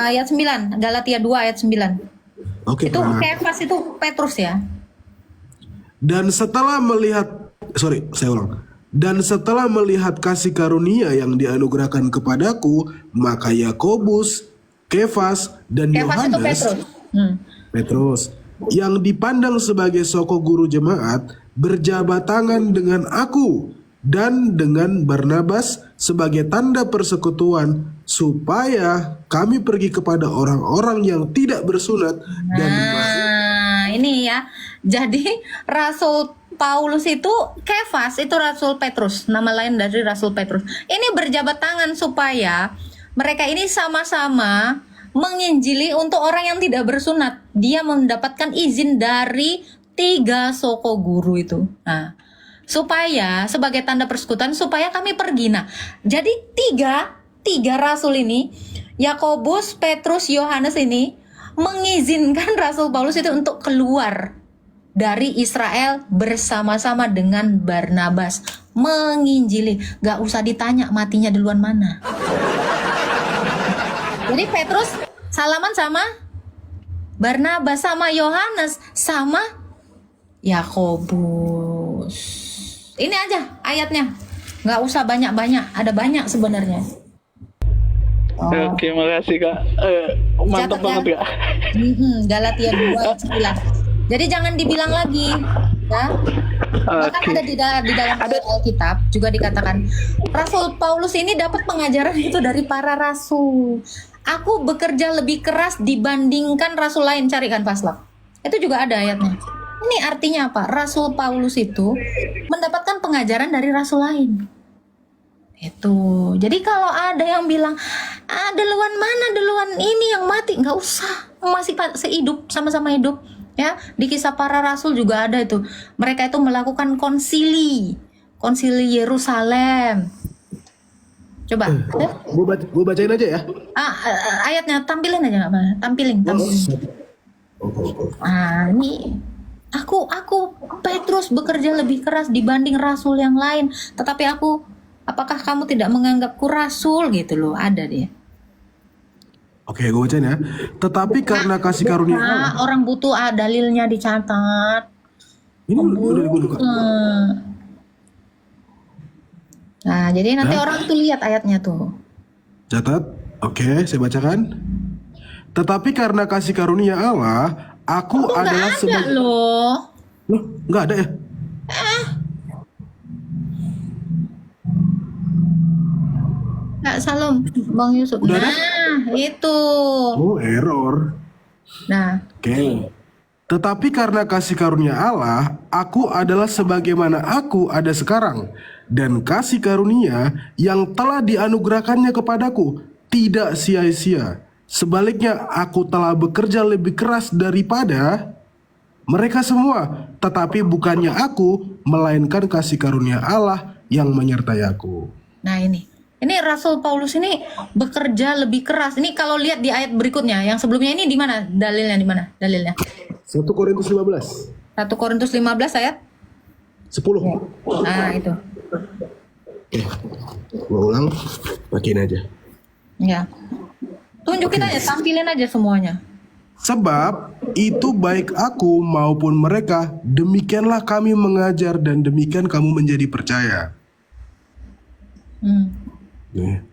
Ayat 9. Galatia 2 ayat 9. Oke, Itu Pra. Kefas itu Petrus ya. Dan setelah melihat saya ulang. Dan setelah melihat kasih karunia yang dianugerahkan kepadaku, maka Yakobus, Kefas, dan Kefas itu Yohanes, Petrus. Petrus, yang dipandang sebagai soko guru jemaat, berjabat tangan dengan aku dan dengan Barnabas sebagai tanda persekutuan, supaya kami pergi kepada orang-orang yang tidak bersunat dan Nah, ini ya. Jadi Rasul Paulus itu Kefas, itu Rasul Petrus, nama lain dari Rasul Petrus. Ini berjabat tangan supaya mereka ini sama-sama menginjili untuk orang yang tidak bersunat. Dia mendapatkan izin dari 3 soko guru itu. Nah, supaya sebagai tanda persekutuan supaya kami pergi. Nah, jadi tiga rasul ini, Yakobus, Petrus, Yohanes ini mengizinkan Rasul Paulus itu untuk keluar dari Israel bersama-sama dengan Barnabas menginjili. Gak usah ditanya matinya duluan mana. Jadi Petrus salaman sama Barnabas, sama Yohanes, sama Yakobus. Ini aja ayatnya. Gak usah banyak-banyak. Ada banyak sebenarnya. Oke, makasih Kak. Mantap Catat banget ya. Kak. Galatia 2:9. Jadi jangan dibilang lagi, ya. Bahkan ada di dalam Alkitab juga dikatakan Rasul Paulus ini dapat pengajaran itu dari para rasul. Aku bekerja lebih keras dibandingkan rasul lain, carikan paslap. Itu juga ada ayatnya. Ini artinya apa? Rasul Paulus itu mendapatkan pengajaran dari rasul lain. Itu. Jadi kalau ada yang bilang, duluan mana, duluan ini yang mati, nggak usah. Masih sehidup, sama-sama hidup. Ya, di kisah para rasul juga ada itu. Mereka itu melakukan konsili Yerusalem. Coba, gue bacain aja ya. ayatnya tampilin aja nggak apa? Tampilin. Ini aku Petrus bekerja lebih keras dibanding rasul yang lain. Tetapi apakah kamu tidak menganggapku rasul gitu loh? Ada dia. Oke, gue bacain ya. Tetapi karena kasih karunia Allah, orang butuh dalilnya dicatat. ini udah gue buka. Nah, jadi nanti orang tuh lihat ayatnya tuh. Catat. Oke, saya bacakan. Tetapi karena kasih karunia Allah, aku adalah sebagai... Loh, nggak ada ya? Kak Salom, Bang Yusuf. Udah ada? Itu. Oh, error. Nah, Oke. Tetapi karena kasih karunia Allah, aku adalah sebagaimana aku ada sekarang. Dan kasih karunia yang telah dianugerahkannya kepadaku tidak sia-sia. Sebaliknya, aku telah bekerja lebih keras daripada mereka semua. Tetapi bukannya aku, melainkan kasih karunia Allah yang menyertai aku. nah ini Rasul Paulus ini bekerja lebih keras. Ini kalau lihat di ayat berikutnya, yang sebelumnya ini di mana? Dalilnya di mana? Dalilnya. 1 Korintus 15. 1 Korintus 15 ayat 10. Nah, itu. Gue ulang, bacain aja. Ya. Tunjukin aja, tampilin aja semuanya. Sebab itu baik aku maupun mereka, demikianlah kami mengajar dan demikian kamu menjadi percaya. Nih.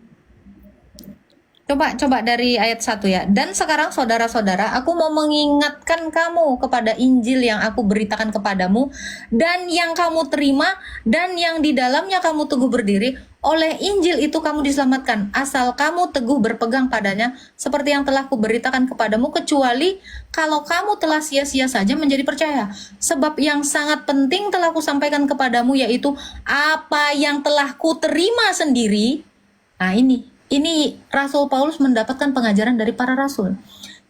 Coba dari ayat 1 ya. Dan sekarang saudara-saudara, aku mau mengingatkan kamu kepada Injil yang aku beritakan kepadamu dan yang kamu terima dan yang di dalamnya kamu teguh berdiri. Oleh Injil itu kamu diselamatkan, asal kamu teguh berpegang padanya seperti yang telah kuberitakan kepadamu, kecuali kalau kamu telah sia-sia saja menjadi percaya. Sebab yang sangat penting telah kusampaikan kepadamu, yaitu apa yang telah kuterima sendiri. Nah, ini Rasul Paulus mendapatkan pengajaran dari para rasul.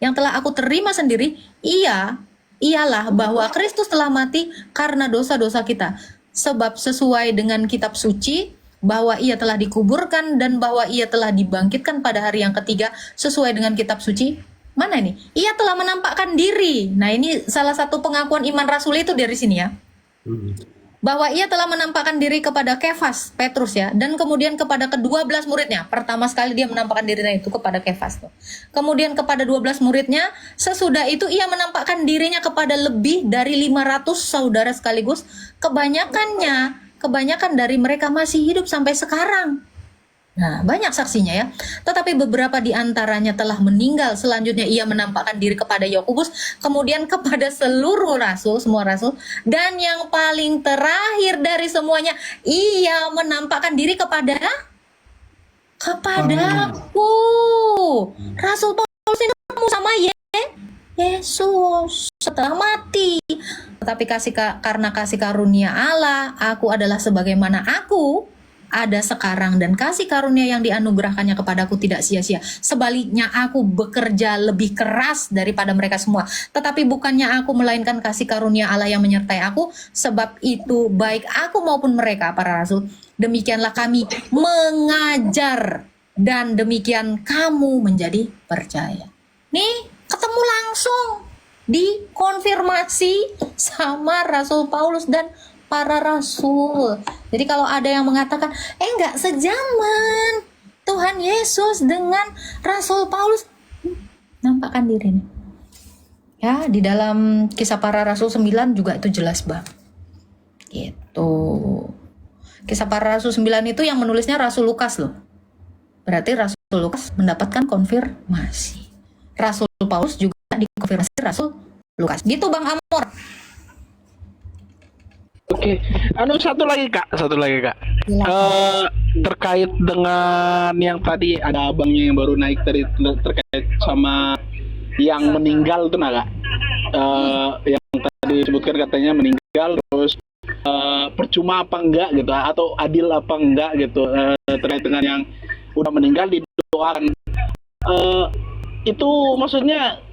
Yang telah aku terima sendiri, ialah bahwa Kristus telah mati karena dosa-dosa kita. Sebab sesuai dengan kitab suci, bahwa ia telah dikuburkan dan bahwa ia telah dibangkitkan pada hari yang ketiga sesuai dengan kitab suci. Mana ini? Ia telah menampakkan diri. Nah, ini salah satu pengakuan iman rasul itu dari sini ya. bahwa ia telah menampakkan diri kepada Kefas, Petrus ya, dan kemudian kepada ke-12 muridnya. Pertama sekali dia menampakkan dirinya itu kepada Kefas tuh. Kemudian kepada 12 muridnya, sesudah itu ia menampakkan dirinya kepada lebih dari 500 saudara sekaligus. Kebanyakan dari mereka masih hidup sampai sekarang. Nah, banyak saksinya ya. Tetapi beberapa di antaranya telah meninggal. Selanjutnya ia menampakkan diri kepada Yakobus, kemudian kepada seluruh rasul, semua rasul, dan yang paling terakhir dari semuanya, ia menampakkan diri kepadaku. Rasul Paulus ini ketemu sama Yesus setelah mati. Tetapi karena kasih karunia Allah, aku adalah sebagaimana aku ada sekarang, dan kasih karunia yang dianugerahkannya kepadaku tidak sia-sia. Sebaliknya aku bekerja lebih keras daripada mereka semua. Tetapi bukannya aku, melainkan kasih karunia Allah yang menyertai aku. Sebab itu baik aku maupun mereka, para rasul, demikianlah kami mengajar, dan demikian kamu menjadi percaya. Nih, ketemu langsung, dikonfirmasi sama Rasul Paulus dan para rasul. Jadi kalau ada yang mengatakan, enggak sejaman Tuhan Yesus dengan Rasul Paulus, nampakkan diri nih. Ya, di dalam Kisah Para Rasul 9 juga itu jelas banget. Gitu. Kisah Para Rasul 9 itu yang menulisnya Rasul Lukas loh. Berarti Rasul Lukas mendapatkan konfirmasi. Rasul Paulus juga dikonfirmasi Rasul Lukas. Gitu Bang Amor. Oke, satu lagi kak. Terkait dengan yang tadi ada abangnya yang baru naik tadi, terkait sama yang meninggal tuh kak. Yang tadi disebutkan katanya meninggal, terus percuma apa enggak gitu, atau adil apa enggak gitu, terkait dengan yang udah meninggal didoakan. Itu maksudnya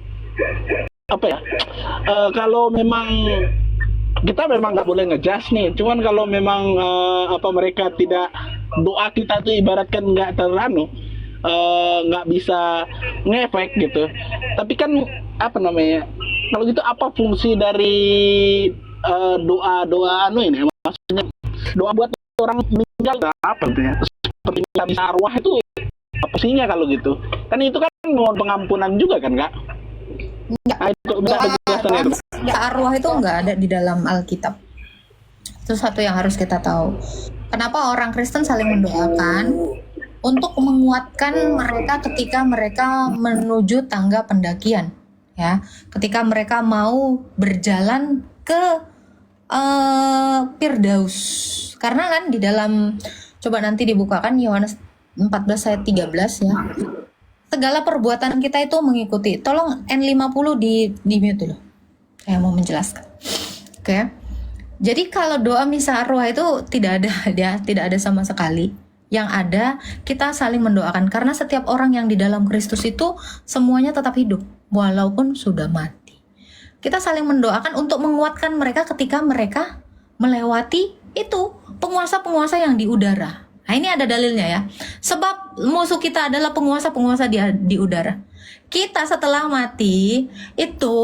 apa ya? Kalau memang kita memang nggak boleh ngejudge nih, cuman kalau memang mereka tidak, doa kita tuh ibaratkan nggak nggak bisa ngefek gitu. Tapi kan kalau gitu apa fungsi dari doa ini, maksudnya doa buat orang meninggal apa gitu ya, seperti bisa arwah itu apa fungsinya kalau gitu? Kan itu kan mohon pengampunan juga kan kak? Doa arwah itu nggak ada di dalam Alkitab. Itu satu yang harus kita tahu. Kenapa orang Kristen saling mendoakan? Untuk menguatkan mereka ketika mereka menuju tangga pendakian, ya. Ketika mereka mau berjalan ke Firdaus. Karena kan di dalam, coba nanti dibukakan Yohanes 14 ayat 13 ya. Segala perbuatan kita itu mengikuti. Tolong N50 di mute dulu. Saya mau menjelaskan. Oke. Jadi kalau doa misa arwah itu tidak ada sama sekali. Yang ada kita saling mendoakan, karena setiap orang yang di dalam Kristus itu semuanya tetap hidup walaupun sudah mati. Kita saling mendoakan untuk menguatkan mereka ketika mereka melewati itu penguasa-penguasa yang di udara. Nah, ini ada dalilnya ya. Sebab musuh kita adalah penguasa-penguasa di udara. Kita setelah mati itu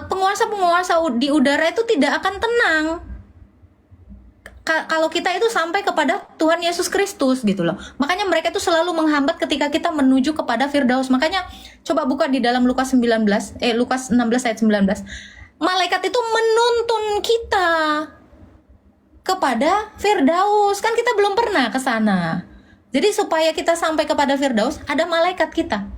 penguasa-penguasa di udara itu tidak akan tenang. Kalau kita itu sampai kepada Tuhan Yesus Kristus gitu loh. Makanya mereka itu selalu menghambat ketika kita menuju kepada Firdaus. Makanya coba buka di dalam Lukas 16 ayat 19. Malaikat itu menuntun kita kepada Firdaus. Kan kita belum pernah ke sana. Jadi supaya kita sampai kepada Firdaus, ada malaikat kita.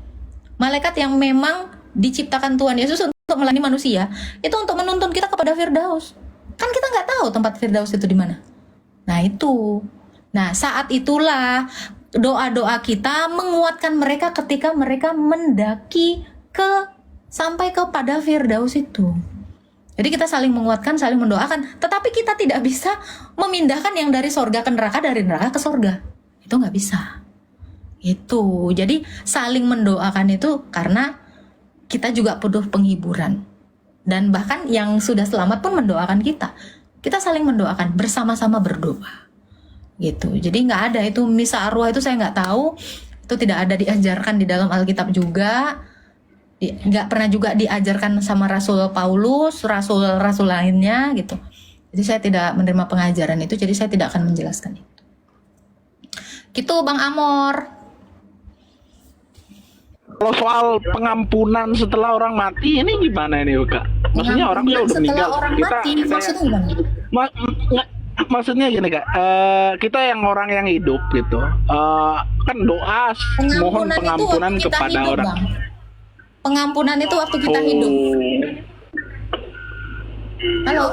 Malaikat yang memang diciptakan Tuhan Yesus untuk melayani manusia, itu untuk menuntun kita kepada Firdaus. Kan kita nggak tahu tempat Firdaus itu di mana. Nah itu. Nah saat itulah doa-doa kita menguatkan mereka ketika mereka mendaki sampai kepada Firdaus itu. Jadi kita saling menguatkan, saling mendoakan. Tetapi kita tidak bisa memindahkan yang dari sorga ke neraka, dari neraka ke sorga. Itu nggak bisa. Itu. Jadi saling mendoakan itu karena kita juga butuh penghiburan. Dan bahkan yang sudah selamat pun mendoakan kita. Kita saling mendoakan, bersama-sama berdoa. Gitu. Jadi nggak ada itu misa arwah itu, saya nggak tahu. Itu tidak ada diajarkan di dalam Alkitab juga. Nggak pernah juga diajarkan sama Rasul Paulus, rasul-rasul lainnya gitu. Jadi saya tidak menerima pengajaran itu, jadi saya tidak akan menjelaskan itu. Gitu Bang Amor. Kalau soal pengampunan setelah orang mati ini gimana ini Kak? Maksudnya orang ya udah Setelah meninggal. orang mati, maksudnya gimana? Maksudnya gini Kak, kita yang orang yang hidup gitu, kan doa mohon Pengampunan itu pengampunan waktu kita kepada hidup, orang. Bang. Pengampunan itu waktu kita hidup. Halo.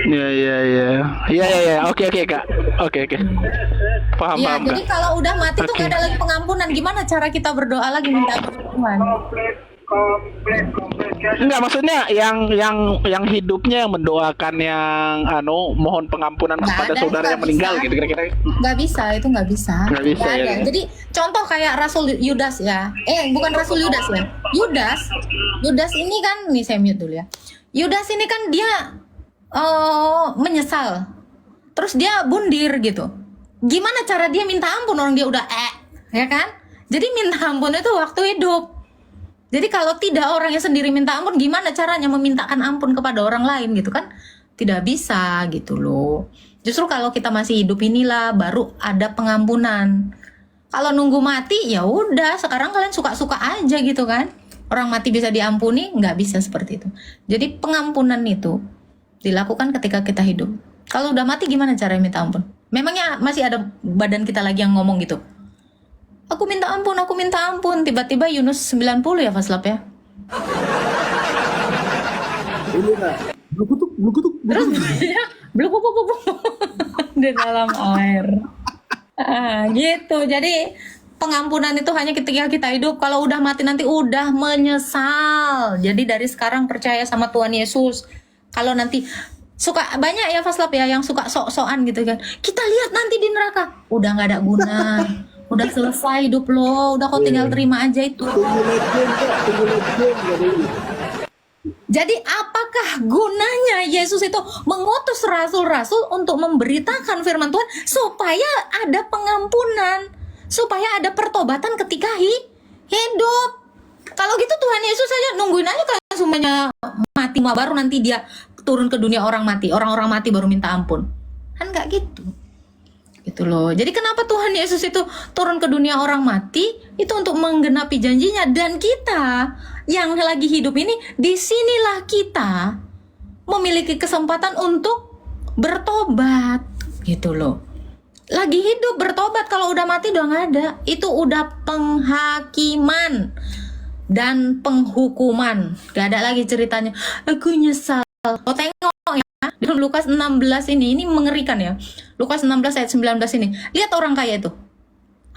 Iya. Oke Kak. Oke. Paham. Ya, Kak. jadi kalau udah mati tuh gak ada lagi pengampunan. Gimana cara kita berdoa lagi minta pengampunan? Enggak, maksudnya yang hidupnya yang mendoakan yang mohon pengampunan Nggak kepada ada, saudara nggak yang meninggal bisa. gitu kira-kira. Nggak bisa, itu nggak bisa. Nggak bisa, Nggak ya, ada. ya. Jadi contoh kayak Rasul Yudas ya. Bukan Rasul Yudas ya. Yudas ini kan, nih saya mute dulu ya. Yudas ini kan dia menyesal. Terus dia bundir gitu. Gimana cara dia minta ampun orang dia udah ya kan? Jadi minta ampun itu waktu hidup. Jadi kalau tidak orangnya sendiri minta ampun, gimana caranya memintakan ampun kepada orang lain gitu kan? Tidak bisa gitu loh. Justru kalau kita masih hidup inilah baru ada pengampunan. Kalau nunggu mati ya udah, sekarang kalian suka-suka aja gitu kan? Orang mati bisa diampuni, nggak bisa seperti itu. Jadi pengampunan itu dilakukan ketika kita hidup. Kalau udah mati gimana caranya minta ampun? Memangnya masih ada badan kita lagi yang ngomong gitu? Aku minta ampun. Tiba-tiba Yunus 90 ya Faslap ya. Ini Kak, blukutuk. Terus ya, bluk di dalam air. Gitu. Jadi pengampunan itu hanya ketika kita hidup. Kalau udah mati nanti udah menyesal. Jadi dari sekarang percaya sama Tuhan Yesus. Kalau nanti suka banyak ya Faslap ya yang suka sok-sokan gitu kan. Kita lihat nanti di neraka. Udah nggak ada guna. Udah selesai hidup lo, udah kau tinggal terima aja itu. Jadi apakah gunanya Yesus itu mengutus rasul-rasul untuk memberitakan firman Tuhan supaya ada pengampunan, supaya ada pertobatan ketika hidup. Kalau gitu Tuhan Yesus saja nungguin aja kan semuanya mati, baru nanti dia turun ke dunia orang mati, orang-orang mati baru minta ampun. Kan nggak gitu. Gitu loh. Jadi kenapa Tuhan Yesus itu turun ke dunia orang mati? Itu untuk menggenapi janjinya. Dan kita yang lagi hidup ini, disinilah kita memiliki kesempatan untuk bertobat. Gitu loh. Lagi hidup bertobat, kalau udah mati udah nggak ada. Itu udah penghakiman dan penghukuman. Gak ada lagi ceritanya aku nyesal. Oh tengok ya, di Lukas 16 ini mengerikan ya. Lukas 16 ayat 19 ini. Lihat orang kaya itu.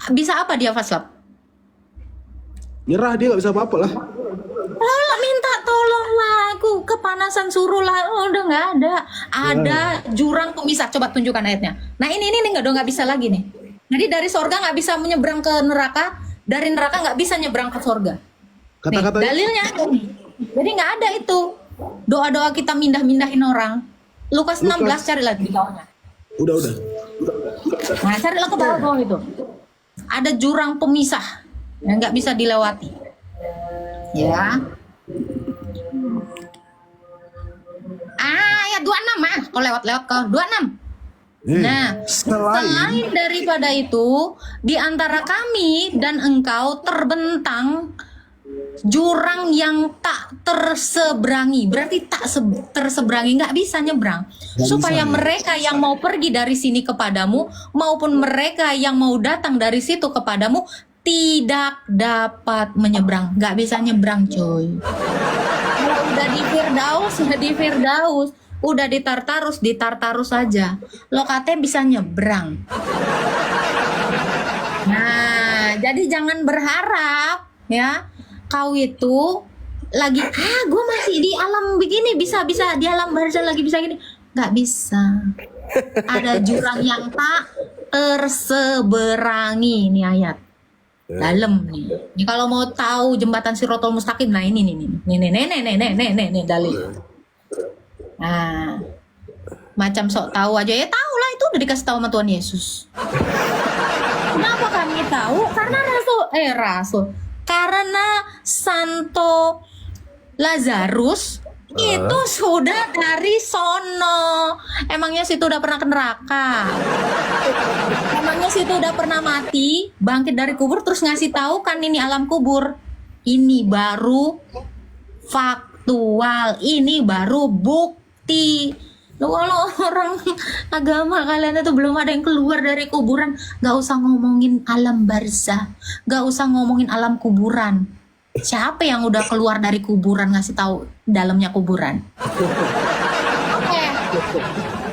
Bisa apa dia Faslap? Nyerah, dia nggak bisa apa-apa lah. Minta tolonglah aku, kepanasan suruh lah. Udah nggak ada. Ada jurang pemisah. Coba tunjukkan ayatnya. Nah ini nggak bisa lagi nih. Jadi dari sorga nggak bisa menyeberang ke neraka, dari neraka nggak bisa nyeberang ke sorga. Kata-kata Dalilnya ada nih. Jadi nggak ada itu. Doa-doa kita mindah-mindahin orang. Lukas 16 carilah di bawahnya. Udah. Nah, carilah ke bawah itu. Ada jurang pemisah yang nggak bisa dilewati. Ya. Ayat 26 kau lewat-lewat ke 26. Nah, selain daripada itu, di antara kami dan engkau terbentang jurang yang tak terseberangi. Berarti tak terseberangi, nggak bisa nyebrang. Supaya mereka yang mau pergi dari sini kepadamu maupun mereka yang mau datang dari situ kepadamu tidak dapat menyeberang. Nggak bisa nyebrang coy. Kalau udah di Firdaus, udah di Tartarus saja. Lo katanya bisa nyebrang. Nah, jadi jangan berharap ya kau itu lagi gue masih di alam begini, bisa di alam barzah lagi bisa gini, nggak bisa. Ada jurang yang tak terseberangi. Ini ayat dalam nih. Ini kalau mau tahu jembatan Sirotol Mustaqim, nah ini dalil. Nah, macam sok tahu aja ya, tahu lah, itu udah dikasih tahu sama Tuhan Yesus. Kenapa kami tahu? Karena Karena Santo Lazarus Itu sudah dari sono. Emangnya situ udah pernah ke neraka? Emangnya situ udah pernah mati, bangkit dari kubur terus ngasih tahu kan ini alam kubur. Ini baru faktual, ini baru bukti. Loh, kalau orang agama kalian itu belum ada yang keluar dari kuburan, gak usah ngomongin alam barzah, gak usah ngomongin alam kuburan. Siapa yang udah keluar dari kuburan ngasih tahu dalamnya kuburan? Oke.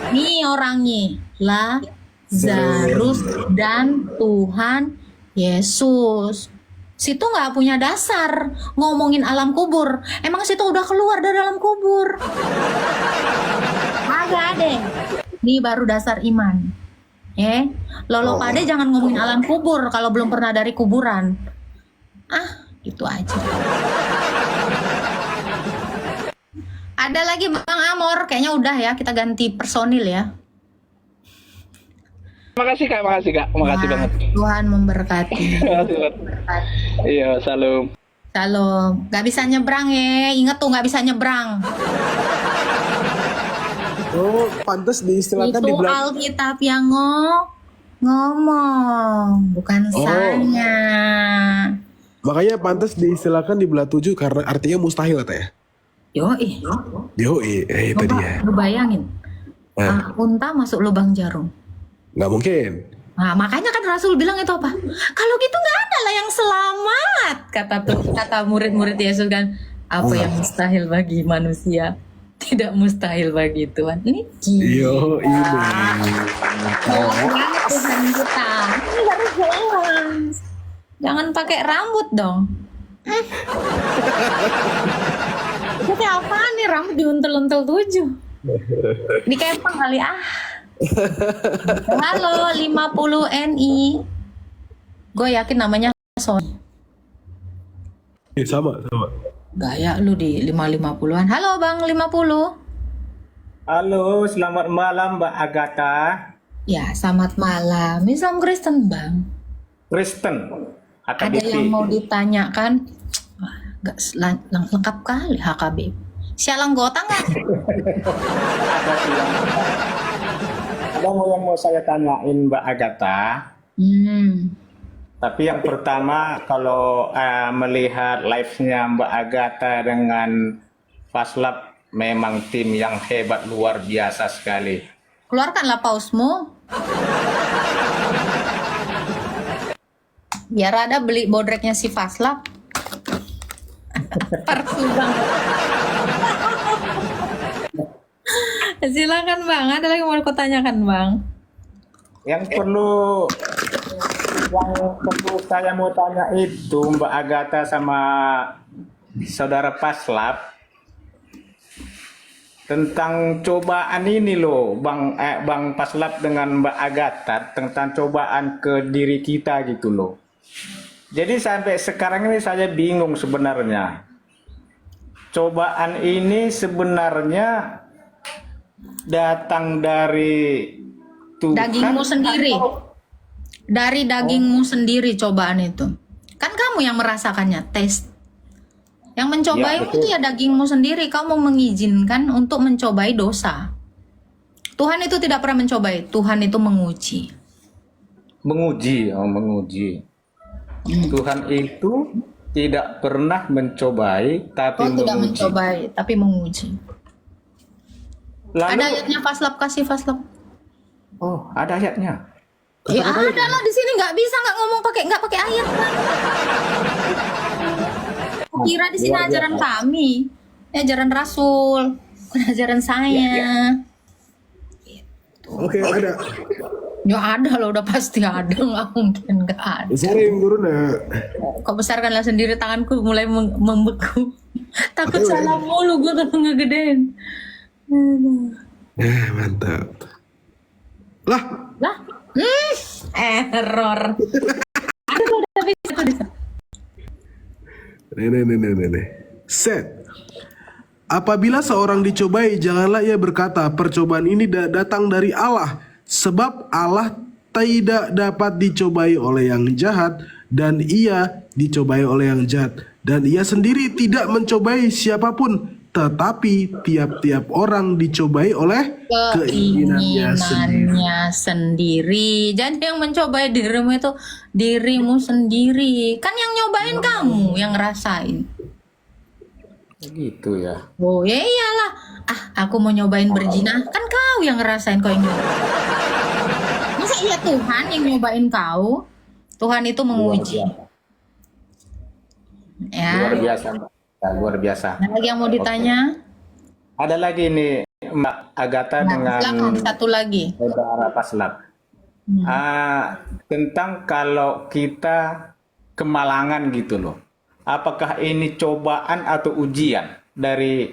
Nih orangnya, Lazarus dan Tuhan Yesus. Situ nggak punya dasar ngomongin alam kubur. Emang situ udah keluar dari alam kubur? Agak ada. Ini baru dasar iman. Lolo pade jangan ngomongin alam kubur kalau belum pernah dari kuburan. Itu aja. Ada lagi Bang Amor, kayaknya udah ya, kita ganti personil ya. Makasih Kak, makasih banget. Tuhan memberkati. Makasih banget. Iya, salam. Salam. Gak bisa nyebrang ya, ingat tuh gak bisa nyebrang. Oh, pantas diistilahkan Itu di belakang. Alkitab yang ngomong, bukan saya. Makanya pantas diistilahkan di belah 7 karena artinya mustahil katanya. Yoi. Itu Coba dia. lu bayangin. Unta masuk lubang jarum. Nggak mungkin. Nah, makanya kan Rasul bilang itu apa? Kalau gitu nggak ada lah yang selamat, kata murid-murid Yesus kan. Apa yang mustahil bagi manusia tidak mustahil bagi Tuhan. Ini Yo, ini. Tuhan kita. Ini harus jelas. Jangan pakai rambut dong. Itu apa nih rambut diuntel-untel 7? Dikepang kali Halo 50 NI. Gue yakin namanya Sony. Sama. Gaya lu di 550-an. Halo Bang 50. Halo, selamat malam Mbak Agatha. Ya, selamat malam. Islam Kristen Bang. Kristen. Ada yang mau ditanyakan? Gak lengkap kali HKB. Sialang anggota nggak? Ada yang mau saya tanyain Mbak Agatha. Tapi yang pertama kalau melihat live-nya Mbak Agatha dengan Faslab memang tim yang hebat luar biasa sekali. Keluarkanlah pausmu. Biar ada beli bodreknya si Faslab. Persu banget. Silakan Bang, ada lagi mau aku tanyakan Bang? Yang perlu saya mau tanya itu Mbak Agatha sama Saudara Faslab tentang cobaan ini loh, Bang Faslab dengan Mbak Agatha, tentang cobaan ke diri kita gitu loh. Jadi sampai sekarang ini saya bingung sebenarnya. Cobaan ini sebenarnya datang dari Tuhan. Dagingmu sendiri. Dari dagingmu sendiri cobaan itu. Kan kamu yang merasakannya, tes. Yang mencobai itu ya dagingmu sendiri. Kamu mengizinkan untuk mencobai dosa. Tuhan itu tidak pernah mencobai. Tuhan itu menguji. Menguji. Tuhan itu tidak pernah mencobai, tapi tidak menguji. mencobai, tapi menguji. Lalu, ada ayatnya Faslab, kasih Faslab. Oh, ada ayatnya. Ya ada lah di sini, nggak bisa nggak ngomong nggak pakai ayat kan? Kira di sini ajaran kami, ajaran Rasul, bukan ajaran saya. Oke, ada. Ya ada loh, udah pasti ada, nggak mungkin nggak ada. Besarin guruna. Kau besarkanlah sendiri, tanganku mulai membeku. Takut salah mulu gue kalau ngegedein. Mantap. Lah. Error. Aduh, udah bisa. Nih. Set. Apabila seorang dicobai, janganlah ia berkata, percobaan ini datang dari Allah. Sebab Allah tidak dapat dicobai oleh yang jahat, dan ia dicobai oleh yang jahat. Dan ia sendiri tidak mencobai siapapun. tetapi tiap-tiap orang dicobai oleh keinginannya sendiri. keinginannya sendiri. Jadi yang mencobai dirimu itu dirimu sendiri. Kan yang nyobain kamu, yang ngerasain. Gitu ya. Oh ya iyalah. Aku mau nyobain berzina. Kan kau yang ngerasain, kau yang nyobain. Masa iya Tuhan yang nyobain kau? Tuhan itu menguji. Ya. Luar biasa, Mbak. Ya, luar biasa. Ada lagi yang mau ditanya? Ada lagi nih Mbak Agatha dengan Silakan, satu lagi. saudara Paslap. Tentang kalau kita kemalangan gitu loh. Apakah ini cobaan atau ujian dari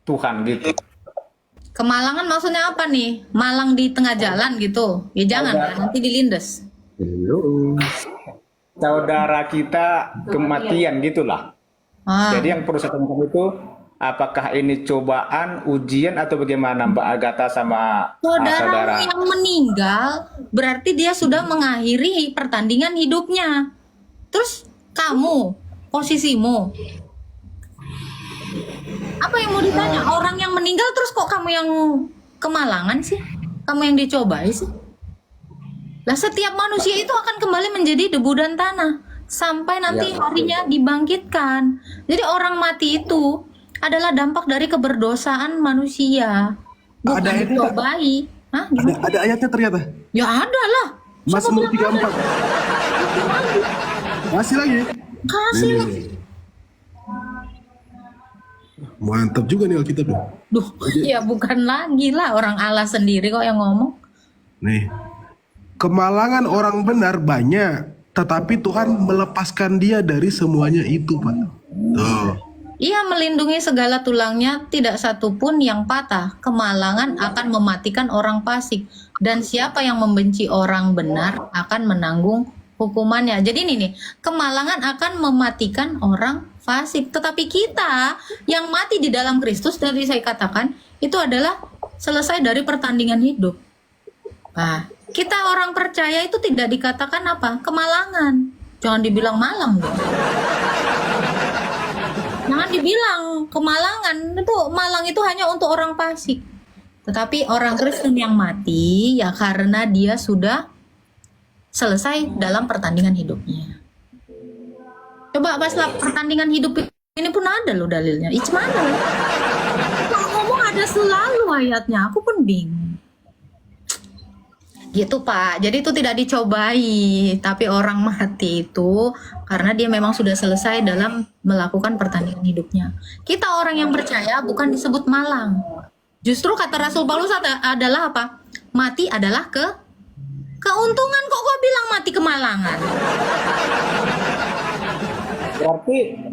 Tuhan gitu? Kemalangan maksudnya apa nih? Malang di tengah jalan gitu? Ya jangan, Ada. kan? Nanti dilindes. Saudara kita kematian gitulah. Jadi yang perlu saya tanyakan itu, apakah ini cobaan, ujian atau bagaimana Mbak Agatha sama saudara? Saudaramu yang meninggal berarti dia sudah mengakhiri pertandingan hidupnya. Terus kamu, posisimu, apa yang mau ditanya? Orang yang meninggal terus kok kamu yang kemalangan sih? Kamu yang dicobai sih? Lah setiap manusia itu akan kembali menjadi debu dan tanah sampai nanti harinya dibangkitkan. Jadi orang mati itu adalah dampak dari keberdosaan manusia. Bukan Ada ayatnya, dicobai. Hah? Gimana? Ada ayatnya ternyata. Ya ada lah. Mazmur 34. Masih lagi. Kasih lah. Mantap juga nih Alkitab. Duh, ya bukan lagi lah, orang Allah sendiri kok yang ngomong. Nih, kemalangan orang benar banyak, tetapi Tuhan melepaskan dia dari semuanya itu, Pak. Tuh. Ia melindungi segala tulangnya, tidak satu pun yang patah. Kemalangan akan mematikan orang fasik, dan siapa yang membenci orang benar akan menanggung hukumannya. Jadi ini nih, kemalangan akan mematikan orang fasik. Tetapi kita yang mati di dalam Kristus, tadi saya katakan, itu adalah selesai dari pertandingan hidup. Nah, kita orang percaya itu tidak dikatakan apa? Kemalangan. Jangan dibilang malang dong. Jangan dibilang kemalangan. Itu malang itu hanya untuk orang fasik. Tetapi orang Kristen yang mati ya karena dia sudah selesai dalam pertandingan hidupnya. Coba Paslap, pertandingan hidup ini pun ada loh dalilnya. Ih, mana? Kalau ngomong ada selalu ayatnya. Aku pun bingung. Gitu Pak, jadi itu tidak dicobai, tapi orang mati itu karena dia memang sudah selesai dalam melakukan pertandingan hidupnya. Kita orang yang percaya bukan disebut malang. Justru kata Rasul Paulus adalah apa? Mati adalah keuntungan. Kok gua bilang mati kemalangan?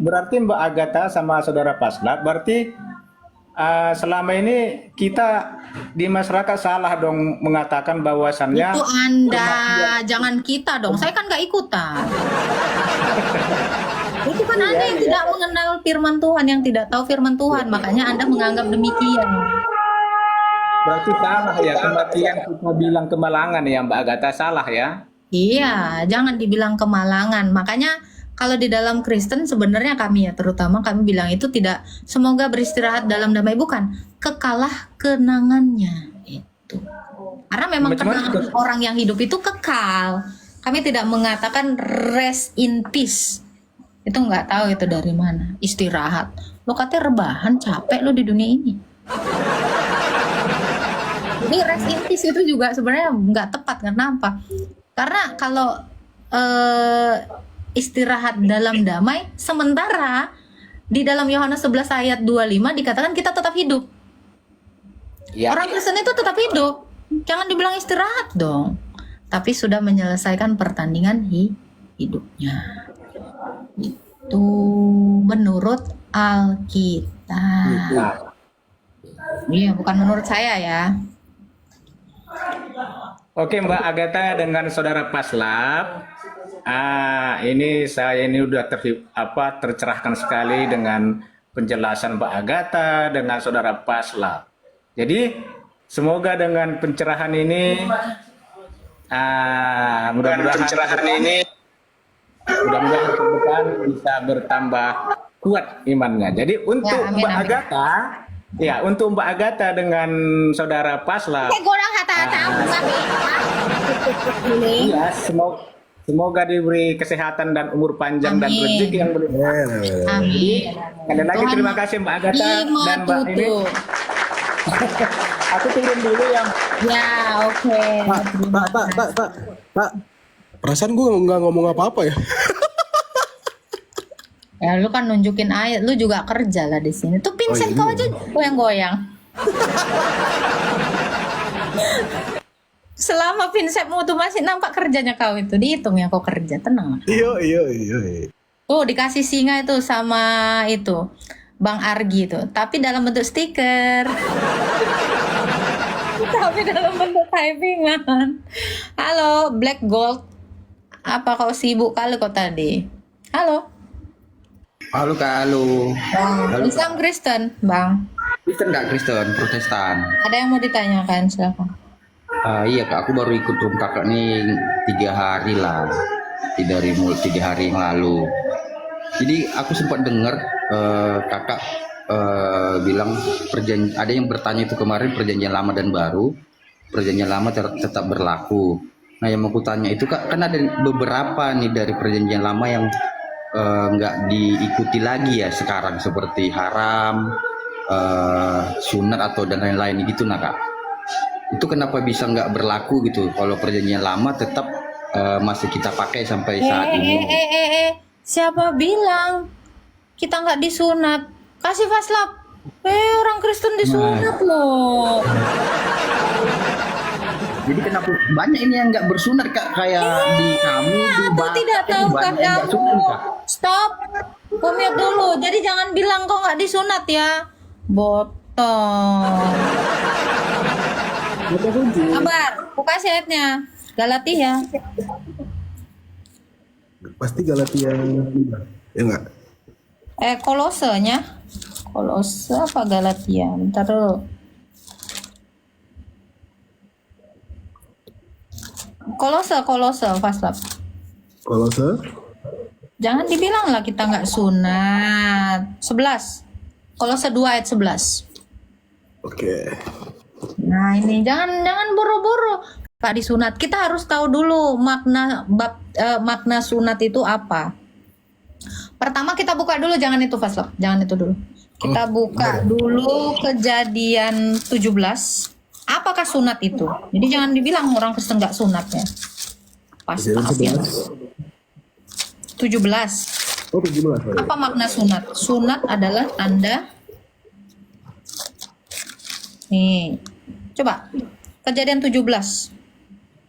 Berarti Mbak Agatha sama saudara Paslap, berarti selama ini kita di masyarakat salah dong mengatakan bahwasannya Itu Anda, jangan kita dong. Saya kan nggak ikutan. Itu kan Anda yang tidak mengenal firman Tuhan, yang tidak tahu firman Tuhan, makanya Anda menganggap demikian. Berarti salah ya, kematian kita bilang kemalangan ya Mbak Agatha, salah ya? Iya, jangan dibilang kemalangan. Makanya kalau di dalam Kristen sebenarnya kami ya, terutama kami bilang itu tidak semoga beristirahat dalam damai, bukan kekalah kenangannya itu. Karena memang kenangan orang yang hidup itu kekal. Kami tidak mengatakan rest in peace. Itu nggak tahu itu dari mana. Istirahat. Lo katanya rebahan, capek lo di dunia ini. Jadi rest in peace itu juga sebenarnya nggak tepat. Kenapa? Karena kalau istirahat dalam damai, sementara di dalam Yohanes 11 ayat 25 dikatakan kita tetap hidup. Ya. Orang Kristen itu tetap hidup. Jangan dibilang istirahat dong. Tapi sudah menyelesaikan pertandingan hidupnya. Itu menurut Alkitab. Iya, bukan menurut saya ya. Oke Mbak Agatha dengan saudara Paslap, ini saya ini udah tercerahkan sekali dengan penjelasan Mbak Agatha dengan saudara Paslap. Jadi semoga dengan pencerahan ini, mudah-mudahan ke depan bisa bertambah kuat imannya. Jadi untuk Ya, amin, Mbak amin. Agatha, ya untuk Mbak Agatha dengan saudara Paslap, Kayak orang kata-kata aku tapi. iya, semoga diberi kesehatan dan umur panjang dan Amin. rezeki yang berlimpah. Amin. Sekali lagi Tuhan terima kasih Mbak Agatha lima dan Mbak ini. tutup. Aku turun dulu yang Ya, oke. Pak. Perasaan gue nggak ngomong apa-apa ya. Ya lu kan nunjukin ayat, lu juga kerja lah di sini. Tuh Vincent kau aja goyang-goyang. Selama Vincentmu tuh masih nampak kerjanya kau itu, dihitung ya kau kerja, tenang. Iya. Tuh dikasih singa itu sama itu Bang Argi itu, tapi dalam bentuk stiker. Tapi dalam bentuk typingan. Halo, Black Gold. Apa kau sibuk kali kau tadi? Halo. Halo Kak, halo. Islam Kristen, Bang. Kristen nggak Kristen, Protestan. Ada yang mau ditanyakan, silakan. Iya Kak, aku baru ikut room kakak nih 3 hari lah. Dari mulai 3 hari yang lalu. Jadi aku sempat dengar kakak bilang ada yang bertanya itu kemarin perjanjian lama dan baru. Perjanjian lama tetap berlaku. Nah yang mau aku tanya itu Kak, kan ada beberapa nih dari perjanjian lama yang nggak diikuti lagi ya sekarang, seperti haram, sunat atau dan lain-lain gitu nah Kak. Itu kenapa bisa nggak berlaku gitu kalau perjanjian lama tetap masih kita pakai sampai saat ini? Siapa bilang kita nggak disunat? Kasih faslap. Orang Kristen disunat loh. Jadi kenapa banyak ini yang nggak bersunat Kak, kayak di kami di Aku tidak tahu kan kamu. Stop. Komit dulu. Jadi jangan bilang kok nggak disunat ya. Botol. Kabar. Buka ayatnya. Galatia. Pasti Galatia 5. Ya enggak? Kolosenya. Kolose apa Galatia? Bentar dulu. Kolose, faslap. Kolose? Jangan dibilang lah kita nggak sunat. 11. Kolose 2 ayat 11. Oke. Nah ini jangan buru-buru Pak disunat. Kita harus tahu dulu makna sunat itu apa. Pertama kita buka dulu, jangan itu faslap, jangan itu dulu. Kita buka dulu Kejadian 17. Apakah sunat itu? Jadi jangan dibilang orang Kristen nggak sunat ya. Pas ya. 17. Oh 17. Apa makna sunat? Sunat adalah tanda. Nih, coba Kejadian 17.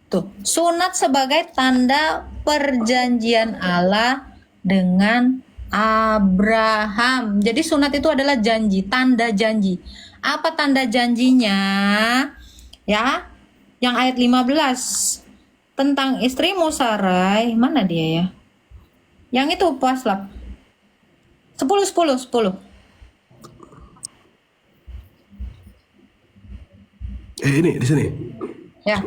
Tuh, sunat sebagai tanda perjanjian Allah dengan Abraham. Jadi sunat itu adalah janji, tanda janji. Apa tanda janjinya? Ya, yang ayat 15 tentang istrimu Sarai, mana dia ya? Yang itu paslap. 10. Ini di sini. Ya.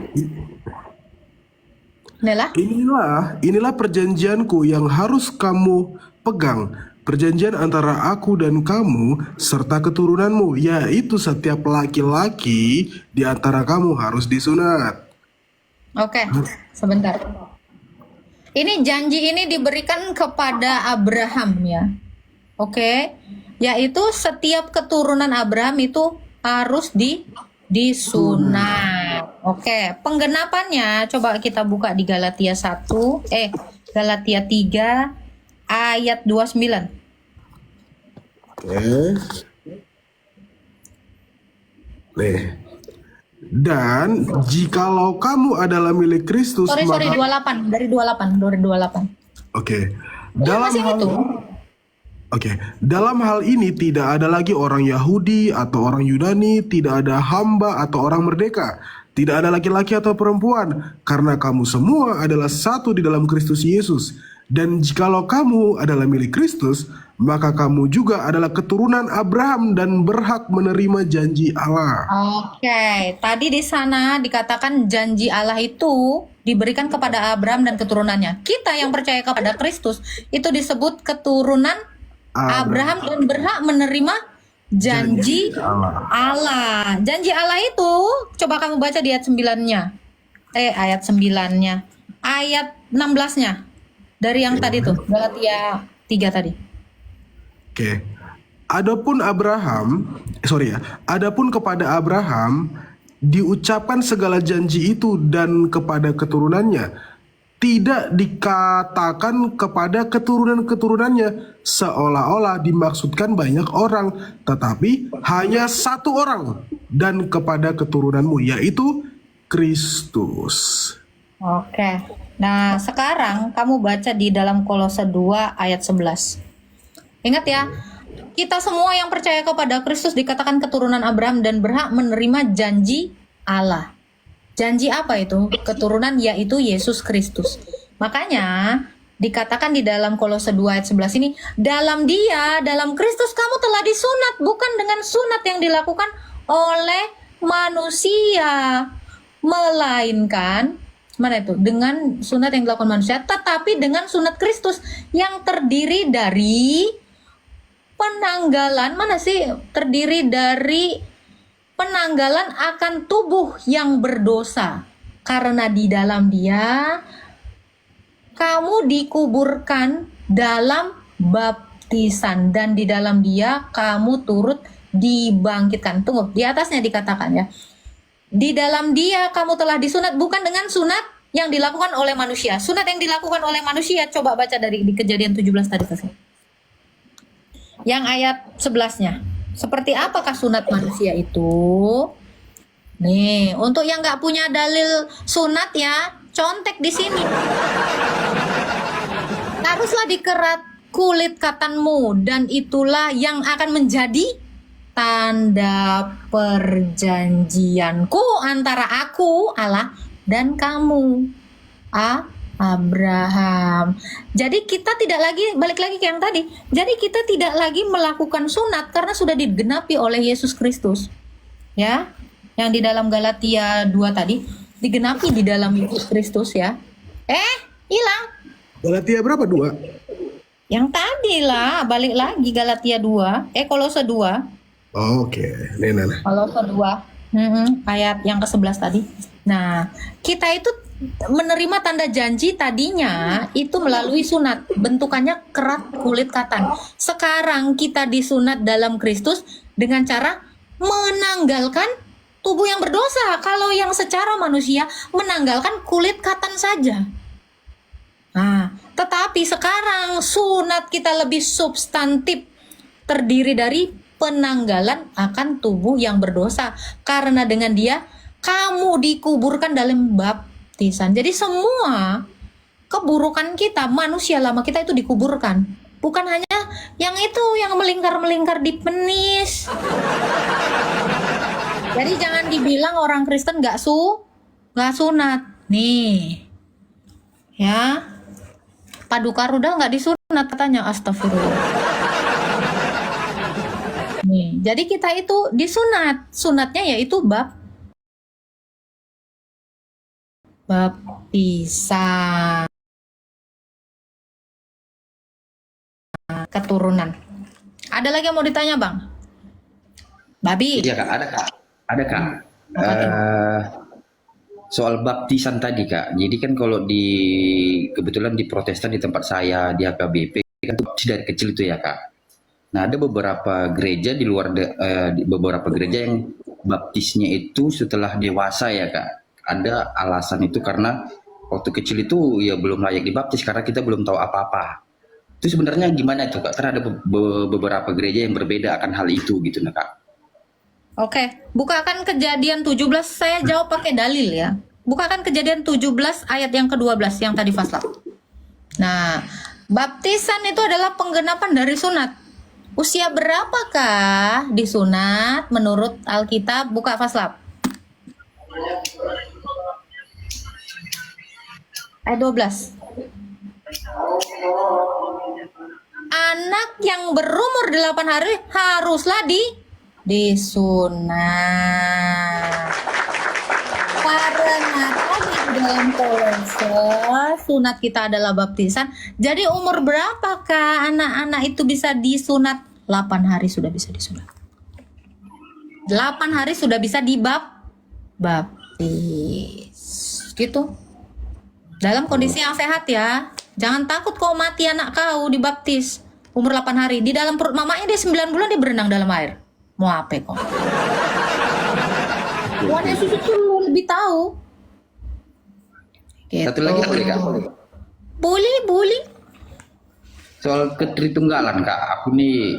Inilah perjanjianku yang harus kamu pegang. Perjanjian antara aku dan kamu serta keturunanmu, yaitu setiap laki-laki di antara kamu harus disunat. Oke, sebentar. Ini janji ini diberikan kepada Abraham ya. Oke. Yaitu setiap keturunan Abraham itu harus disunat. Oke, penggenapannya coba kita buka di Galatia 3 ayat 29. Nih. Dan jikalau kamu adalah milik Kristus, Sorry 28 dari 28. Oke. Dalam hal ini tidak ada lagi orang Yahudi atau orang Yunani, tidak ada hamba atau orang merdeka, tidak ada laki-laki atau perempuan, karena kamu semua adalah satu di dalam Kristus Yesus. Dan jikalau kamu adalah milik Kristus, maka kamu juga adalah keturunan Abraham dan berhak menerima janji Allah. Oke, tadi di sana dikatakan janji Allah itu diberikan kepada Abraham dan keturunannya. Kita yang percaya kepada Kristus itu disebut keturunan Abraham dan berhak menerima janji Allah. Janji Allah itu, coba kamu baca di ayat 9-nya. Ayat 9-nya. Ayat 16-nya. Dari yang tadi tuh, Galatia 3 tadi. Oke. Adapun kepada Abraham diucapkan segala janji itu dan kepada keturunannya, tidak dikatakan kepada keturunan-keturunannya seolah-olah dimaksudkan banyak orang, tetapi hanya satu orang, dan kepada keturunanmu, yaitu Kristus. Oke. Nah, sekarang kamu baca di dalam Kolose 2 ayat 11. Ingat ya, kita semua yang percaya kepada Kristus dikatakan keturunan Abraham dan berhak menerima janji Allah. Janji apa itu? Keturunan, yaitu Yesus Kristus. Makanya dikatakan di dalam Kolose 2 ayat 11 ini, dalam Dia, dalam Kristus kamu telah disunat, bukan dengan sunat yang dilakukan oleh manusia, melainkan dengan sunat yang dilakukan manusia, tetapi dengan sunat Kristus yang terdiri dari penanggalan, terdiri dari penanggalan akan tubuh yang berdosa, karena di dalam Dia kamu dikuburkan dalam baptisan, dan di dalam Dia kamu turut dibangkitkan. Tunggu, di atasnya dikatakan ya, di dalam Dia kamu telah disunat, bukan dengan sunat yang dilakukan oleh manusia. Sunat yang dilakukan oleh manusia, coba baca di Kejadian 17 tadi kasih. Yang ayat 11-nya. Seperti apakah sunat manusia itu? Nih, untuk yang nggak punya dalil sunat ya, contek di sini. Haruslah dikerat kulit katanmu, dan itulah yang akan menjadi tanda perjanjianku antara aku, Allah, dan kamu, Abraham. Jadi kita tidak lagi, balik lagi ke yang tadi, jadi kita tidak lagi melakukan sunat karena sudah digenapi oleh Yesus Kristus. Ya, yang di dalam Galatia 2 tadi digenapi di dalam Yesus Kristus ya. Hilang. Galatia berapa? 2? Yang tadi lah, balik lagi Galatia 2, Kolose 2. Oke. Nah. Kolose 2. Ayat yang ke-11 tadi. Nah, kita itu menerima tanda janji tadinya itu melalui sunat, bentukannya kerat kulit katan. Sekarang kita disunat dalam Kristus dengan cara menanggalkan tubuh yang berdosa. Kalau yang secara manusia menanggalkan kulit katan saja. Nah, tetapi sekarang sunat kita lebih substantif, terdiri dari penanggalan akan tubuh yang berdosa, karena dengan Dia kamu dikuburkan dalam baptisan. Jadi semua keburukan kita, manusia lama kita itu dikuburkan. Bukan hanya yang itu, yang melingkar-melingkar di penis. Jadi jangan dibilang orang Kristen nggak sunat. Nih, ya, Paduka Rudal nggak disunat katanya, astagfirullah. Nih, jadi kita itu disunat, sunatnya yaitu baptisan, keturunan. Ada lagi yang mau ditanya, Bang? Babi? Iya Kak, ada Kak. Soal baptisan tadi Kak. Jadi kan kalau kebetulan di Protestan di tempat saya di HKBP kan dari kecil itu ya Kak. Nah ada beberapa gereja di luar beberapa gereja yang baptisnya itu setelah dewasa ya Kak. Ada alasan itu karena waktu kecil itu ya belum layak dibaptis karena kita belum tahu apa-apa. Itu sebenarnya gimana itu Kak? Karena ada beberapa gereja yang berbeda akan hal itu gitu nah Kak. Oke, bukakan Kejadian 17, saya jawab pakai dalil ya. Bukakan Kejadian 17 ayat yang ke-12 yang tadi Faslap. Nah, baptisan itu adalah penggenapan dari sunat. Usia berapakah disunat menurut Alkitab? Buka Faslap. Ayat 12. Anak yang berumur 8 hari haruslah disunat. Karena tadi dalam kolose, sunat kita adalah baptisan. Jadi umur berapa kak anak-anak itu bisa disunat? 8 hari sudah bisa disunat. 8 hari sudah bisa baptis. Gitu. Dalam kondisi yang sehat ya. Jangan takut kau mati anak kau dibaptis. Umur 8 hari. Di dalam perut mamanya dia 9 bulan dia berenang dalam air. Mau apa kok? Tuhan Yesus itu lebih tahu. Gitu. Satu lagi boleh kak? Boleh. Soal ketritunggalan kak, aku nih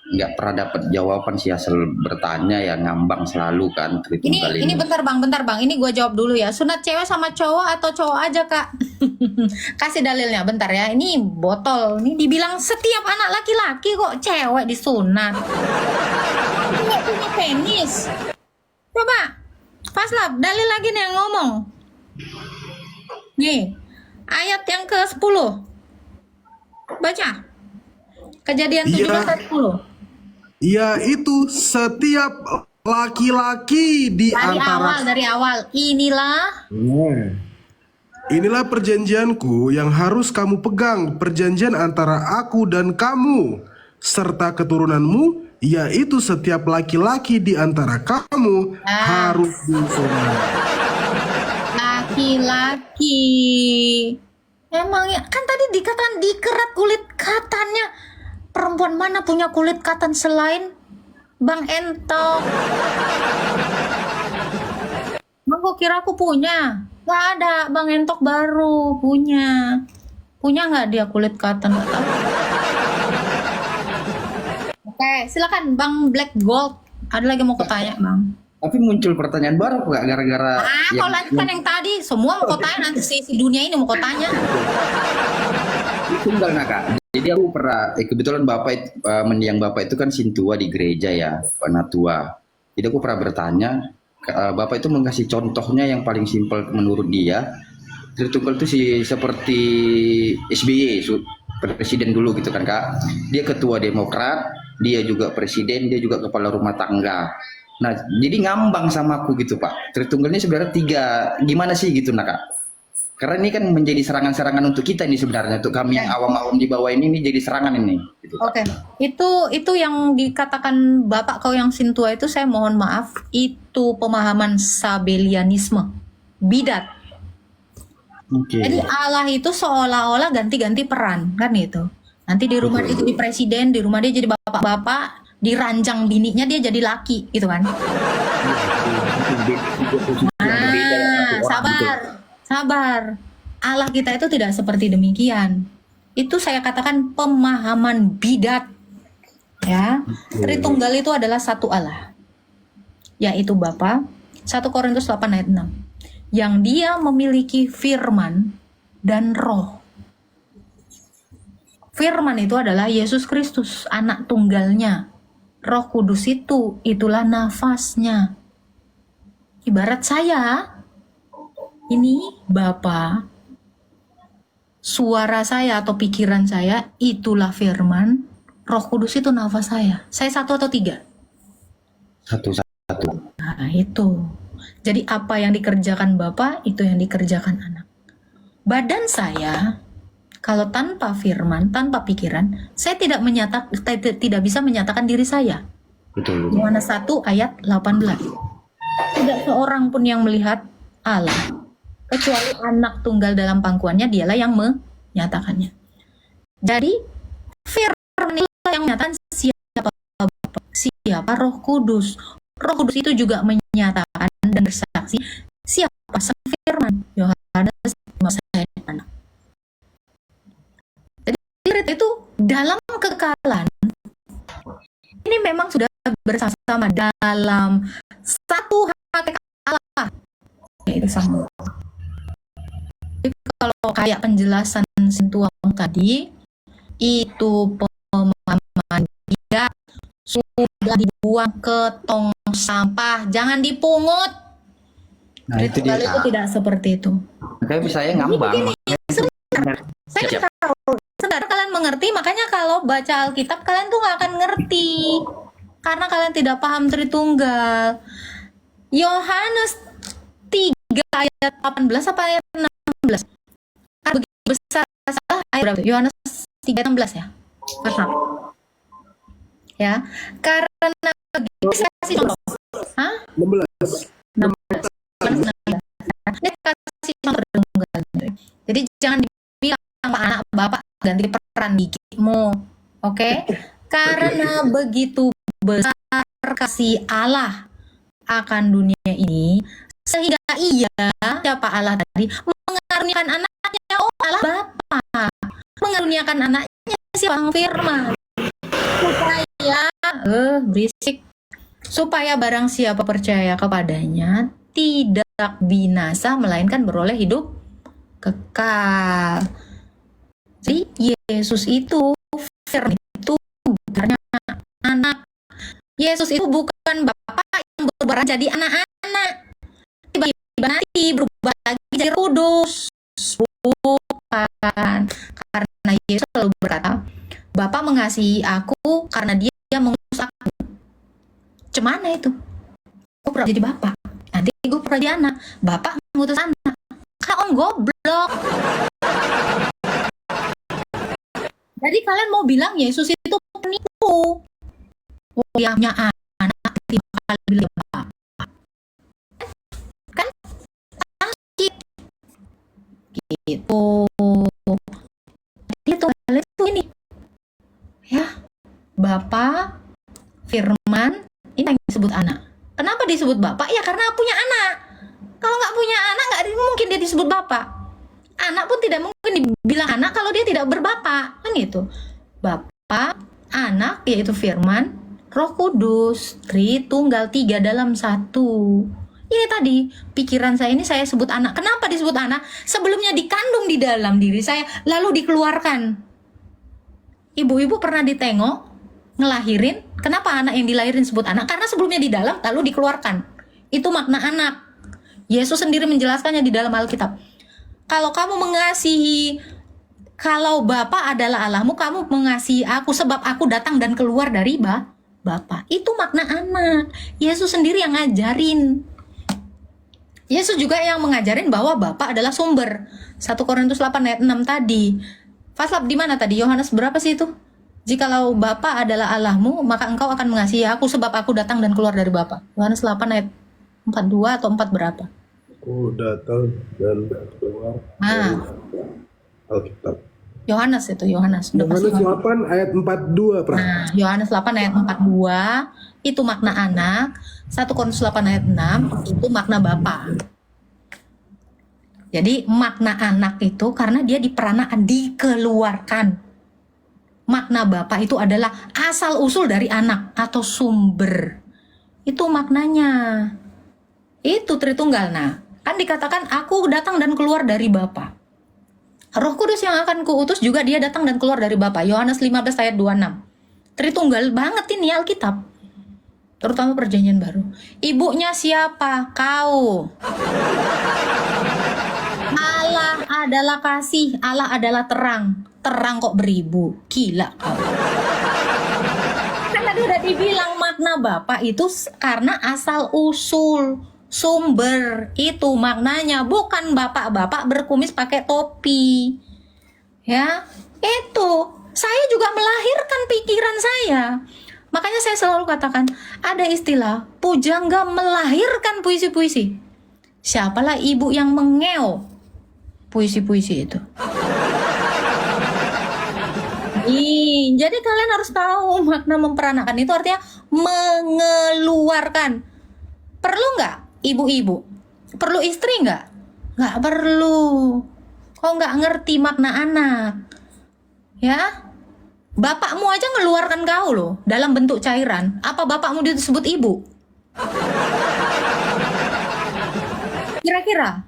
nggak pernah dapat jawaban sih, asal bertanya ya ngambang selalu kan tritunggal Ini bentar bang, ini gue jawab dulu ya. Sunat cewek sama cowok atau cowok aja kak? Kasih dalilnya bentar ya. Ini botol, ini dibilang setiap anak laki-laki kok cewek disunat. Nggak punya penis. Coba, Paslap, dalil lagi nih yang ngomong. Nih, ayat yang ke-10. Baca. Kejadian 17 ayat 10. Yaitu setiap laki-laki di antara Dari awal. Inilah perjanjianku yang harus kamu pegang, perjanjian antara aku dan kamu serta keturunanmu, yaitu setiap laki-laki di antara kamu harus disunat. Laki-laki. Emangnya kan tadi dikatakan dikerat kulit katannya. Perempuan mana punya kulit katan selain Bang Entok? Bang, kok kira aku punya? Gak ada, Bang Entok baru punya. Punya nggak dia kulit katan? Nggak tahu. Oke, silakan Bang Black Gold. Ada lagi mau kutanya, Bang? Tapi muncul pertanyaan baru kak gara-gara kau lanjutkan yang tadi. Semua mau kau tanya, nanti si dunia ini mau kau tanya. tunggal kak. Jadi aku pernah kebetulan bapak mendiang bapak itu kan sintua di gereja ya, penatua. Jadi aku pernah bertanya, bapak itu mengasih contohnya yang paling simpel menurut dia. Tritunggal itu seperti SBY, presiden dulu gitu kan kak. Dia ketua Demokrat, dia juga presiden, dia juga kepala rumah tangga. Nah, jadi ngambang sama aku gitu Pak. Tritunggal ini sebenarnya 3, gimana sih gitu kak? Karena ini kan menjadi serangan-serangan untuk kita ini sebenarnya, untuk kami yang awam-awam di bawah ini jadi serangan ini. Gitu. Oke, itu yang dikatakan Bapak kau yang sintua itu, saya mohon maaf, itu pemahaman Sabelianisme, bidat. Jadi Allah itu seolah-olah ganti-ganti peran, kan gitu. Nanti di rumah dia jadi presiden, di rumah dia jadi bapak-bapak, di ranjang bininya dia jadi laki, gitu kan. Sabar. Allah kita itu tidak seperti demikian. Itu saya katakan pemahaman bidat. Ya, Tritunggal itu adalah satu Allah, yaitu Bapa. 1 Korintus 8 ayat 6. Yang dia memiliki firman dan roh. Firman itu adalah Yesus Kristus, anak tunggalnya. Roh Kudus itulah nafasnya. Ibarat saya, ini Bapa, suara saya atau pikiran saya itulah firman, Roh Kudus itu nafas saya. Saya 1 atau 3? 1. Nah itu. Jadi apa yang dikerjakan Bapa, itu yang dikerjakan anak. Badan saya, kalau tanpa firman, tanpa pikiran, saya tidak bisa menyatakan diri saya. Betul. Yohanes 1 ayat 18. Tidak seorang pun yang melihat Allah, kecuali anak tunggal dalam pangkuannya, dialah yang menyatakannya. Jadi firman itu yang menyatakan siapa Roh Kudus. Roh Kudus itu juga menyatakan dan bersaksi siapa sang firman. Yohanes 5 ayat 6. Jadi itu dalam kekekalan ini memang sudah bersama-sama dalam satu hakikat Allah, yaitu sama. Jadi kalau kayak penjelasan Sintuang tadi, itu pemahaman dia sudah dibuang ke tong sampah, jangan dipungut. Nah, itu dia. Itu tidak seperti itu. Tapi saya ngambang. Saya tahu. Sebenarnya kalian mengerti, makanya kalau baca Alkitab kalian tuh nggak akan ngerti karena kalian tidak paham Tritunggal. Yohanes 3 3 ayat 18 apa ayat 16? Karena begitu besar salah ayat berapa? Yohanes 3 ayat 16 ya. Verse 6. Ya, karena begitu saya kasih contoh. Hah? 16. 16. Ini kasih contoh tunggal. Jadi jangan dibilang sama anak bapak ganti peran gigimu. Oke? Karena begitu besar kasih Allah akan dunia ini, sehingga ia, siapa Allah tadi, mengaruniakan anaknya, Allah Bapa, mengaruniakan anaknya siapa? Firman, supaya berisik, supaya barang siapa percaya kepadanya tidak binasa melainkan beroleh hidup kekal. Jadi Yesus itu, Firman itu bukan anak. Yesus itu bukan Bapak yang berubah jadi anak-anak. Tiba-tiba nanti berubah lagi jadi kudus. Bukan. Karena Yesus selalu berkata, Bapak mengasihi aku karena dia mengurus aku. Cemana itu? Gue pernah jadi Bapak. Nanti gue pernah jadi anak. Bapak mengutus anak. Kau goblok. Jadi kalian mau bilang Yesus itu penipu? Oh, yang punya anak tiba kali bilang Bapak. Kan? Asik. Gitu. Jadi kalian itu ini. Ya. Bapak, Firman, ini yang disebut anak. Kenapa disebut Bapak? Ya karena punya anak. Kalau nggak punya anak, nggak mungkin dia disebut Bapak. Anak pun tidak mungkin dibilang anak kalau dia tidak berbapak, kan gitu. Bapak, anak, yaitu Firman, Roh Kudus, Tritunggal, 3 dalam 1. Ini tadi, pikiran saya ini saya sebut anak. Kenapa disebut anak? Sebelumnya dikandung di dalam diri saya, lalu dikeluarkan. Ibu-ibu pernah ditengok, ngelahirin, kenapa anak yang dilahirin disebut anak? Karena sebelumnya di dalam, lalu dikeluarkan. Itu makna anak. Yesus sendiri menjelaskannya di dalam Alkitab. Kalau kamu mengasihi, kalau Bapa adalah Allahmu, kamu mengasihi aku sebab aku datang dan keluar dari Bapa. Itu makna anak. Yesus sendiri yang ngajarin. Yesus juga yang mengajarin bahwa Bapa adalah sumber. 1 Korintus 8 ayat 6 tadi. Faslab di mana tadi? Yohanes berapa sih itu? Jikalau Bapa adalah Allahmu, maka engkau akan mengasihi aku sebab aku datang dan keluar dari Bapa. Yohanes 8 ayat 42 atau 4 berapa? Aku datang dan keluar dari Alkitab. Yohanes itu, Yohanes. Yohanes 8 ayat 42, Pra. Nah, Yohanes 8 ayat 42 itu makna anak. 1 Korintus 8 ayat 6 itu makna Bapa. Jadi makna anak itu karena dia diperanakan, dikeluarkan. Makna Bapa itu adalah asal usul dari anak atau sumber. Itu maknanya. Itu Tritunggal. Nah, kan dikatakan aku datang dan keluar dari Bapa. Roh Kudus yang akan kuutus juga dia datang dan keluar dari Bapa. Yohanes 15 ayat 26. Tritunggal banget ini Alkitab. Terutama perjanjian baru. Ibunya siapa? Kau. Allah adalah kasih, Allah adalah terang. Terang kok beribu. Gila kau. Kan tadi udah dibilang makna Bapa itu karena asal usul. Sumber itu maknanya, bukan bapak-bapak berkumis pakai topi. Ya, itu saya juga melahirkan pikiran saya. Makanya saya selalu katakan ada istilah pujangga melahirkan puisi-puisi. Siapalah ibu yang mengeo puisi-puisi itu. Jadi kalian harus tahu makna memperanakan itu artinya mengeluarkan. Perlu nggak? Ibu-ibu, perlu istri nggak? Nggak perlu. Kok nggak ngerti makna anak? Ya, bapakmu aja ngeluarkan kau loh dalam bentuk cairan. Apa bapakmu disebut ibu? Kira-kira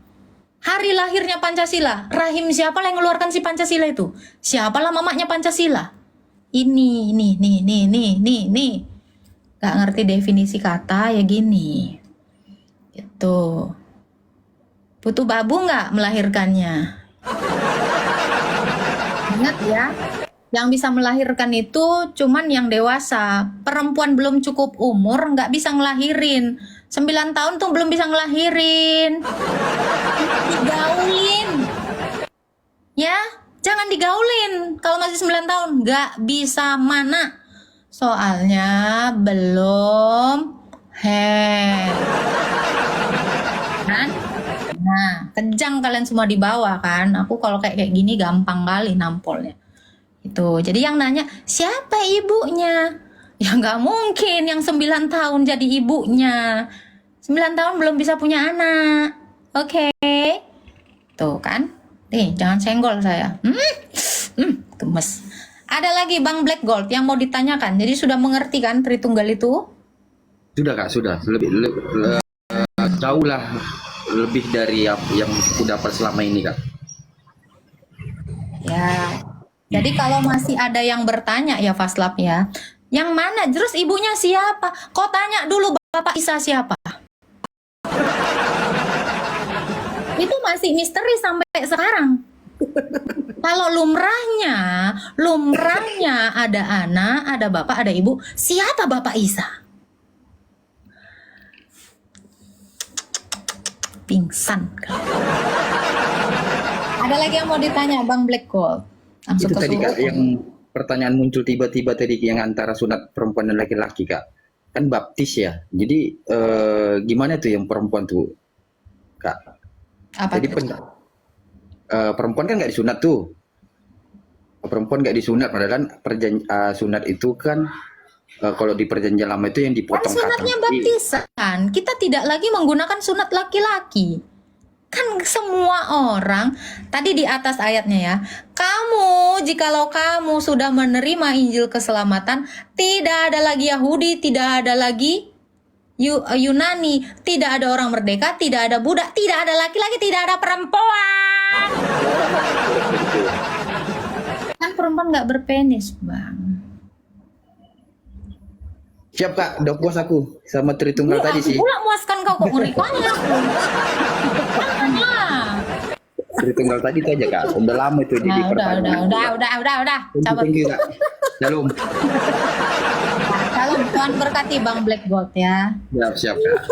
hari lahirnya Pancasila, rahim siapa yang ngeluarkan si Pancasila itu? Siapalah mamanya Pancasila? Ini. Nggak ngerti definisi kata ya gini. Itu butuh babu nggak melahirkannya? Ingat ya, yang bisa melahirkan itu cuman yang dewasa. Perempuan belum cukup umur nggak bisa ngelahirin. 9 tahun tuh belum bisa ngelahirin. Digaulin. Ya, jangan digaulin. Kalau masih 9 tahun, nggak bisa mana. Soalnya belum head. Kan? Nah, kejang kalian semua di bawah kan. Aku kalau kayak gini gampang kali nampolnya. Itu. Jadi yang nanya, siapa ibunya? Ya nggak mungkin yang 9 tahun jadi ibunya. 9 tahun belum bisa punya anak. Oke. Tuh kan. Nih, jangan senggol saya. Gemes. Ada lagi Bang Black Gold yang mau ditanyakan. Jadi sudah mengerti kan Tritunggal itu? Sudah Kak, sudah. Jauh lah lebih dari yang aku dapat selama ini Kak. Ya. Jadi kalau masih ada yang bertanya ya Faslap ya. Yang mana? Terus ibunya siapa? Kau tanya dulu Bapak Isa siapa? Itu masih misteri sampai sekarang. Kalau lumrahnya ada anak, ada bapak, ada ibu. Siapa Bapak Isa? Pingsan. Ada lagi yang mau ditanya Bang Black Gold? Itu tadi Kak yang pertanyaan muncul tiba-tiba tadi yang antara sunat perempuan dan laki-laki Kak. Kan baptis ya. Jadi gimana tuh yang perempuan tuh Kak? Apa jadi perempuan kan nggak disunat tuh. Perempuan nggak disunat padahal kan sunat itu kan kalau di perjanjian lama itu yang dipotong kan sunatnya baptisan. Kita tidak lagi menggunakan sunat laki-laki. Kan semua orang tadi di atas ayatnya ya. Jikalau kamu sudah menerima Injil keselamatan, tidak ada lagi Yahudi, tidak ada lagi Yunani, tidak ada orang merdeka, tidak ada budak, tidak ada laki-laki, tidak ada perempuan. Kan perempuan nggak berpenis, Bang. Siap Kak, udah puas aku sama Tritunggal tadi sih. Pula muaskan kau kok ngerikanya. Tritunggal tadi itu aja Kak, udah lama itu jadi pertanyaan. Udah. Cabut. Thank you Kak. Shalom. Shalom, Tuhan berkati Bang Black Gold ya. Siap Kak.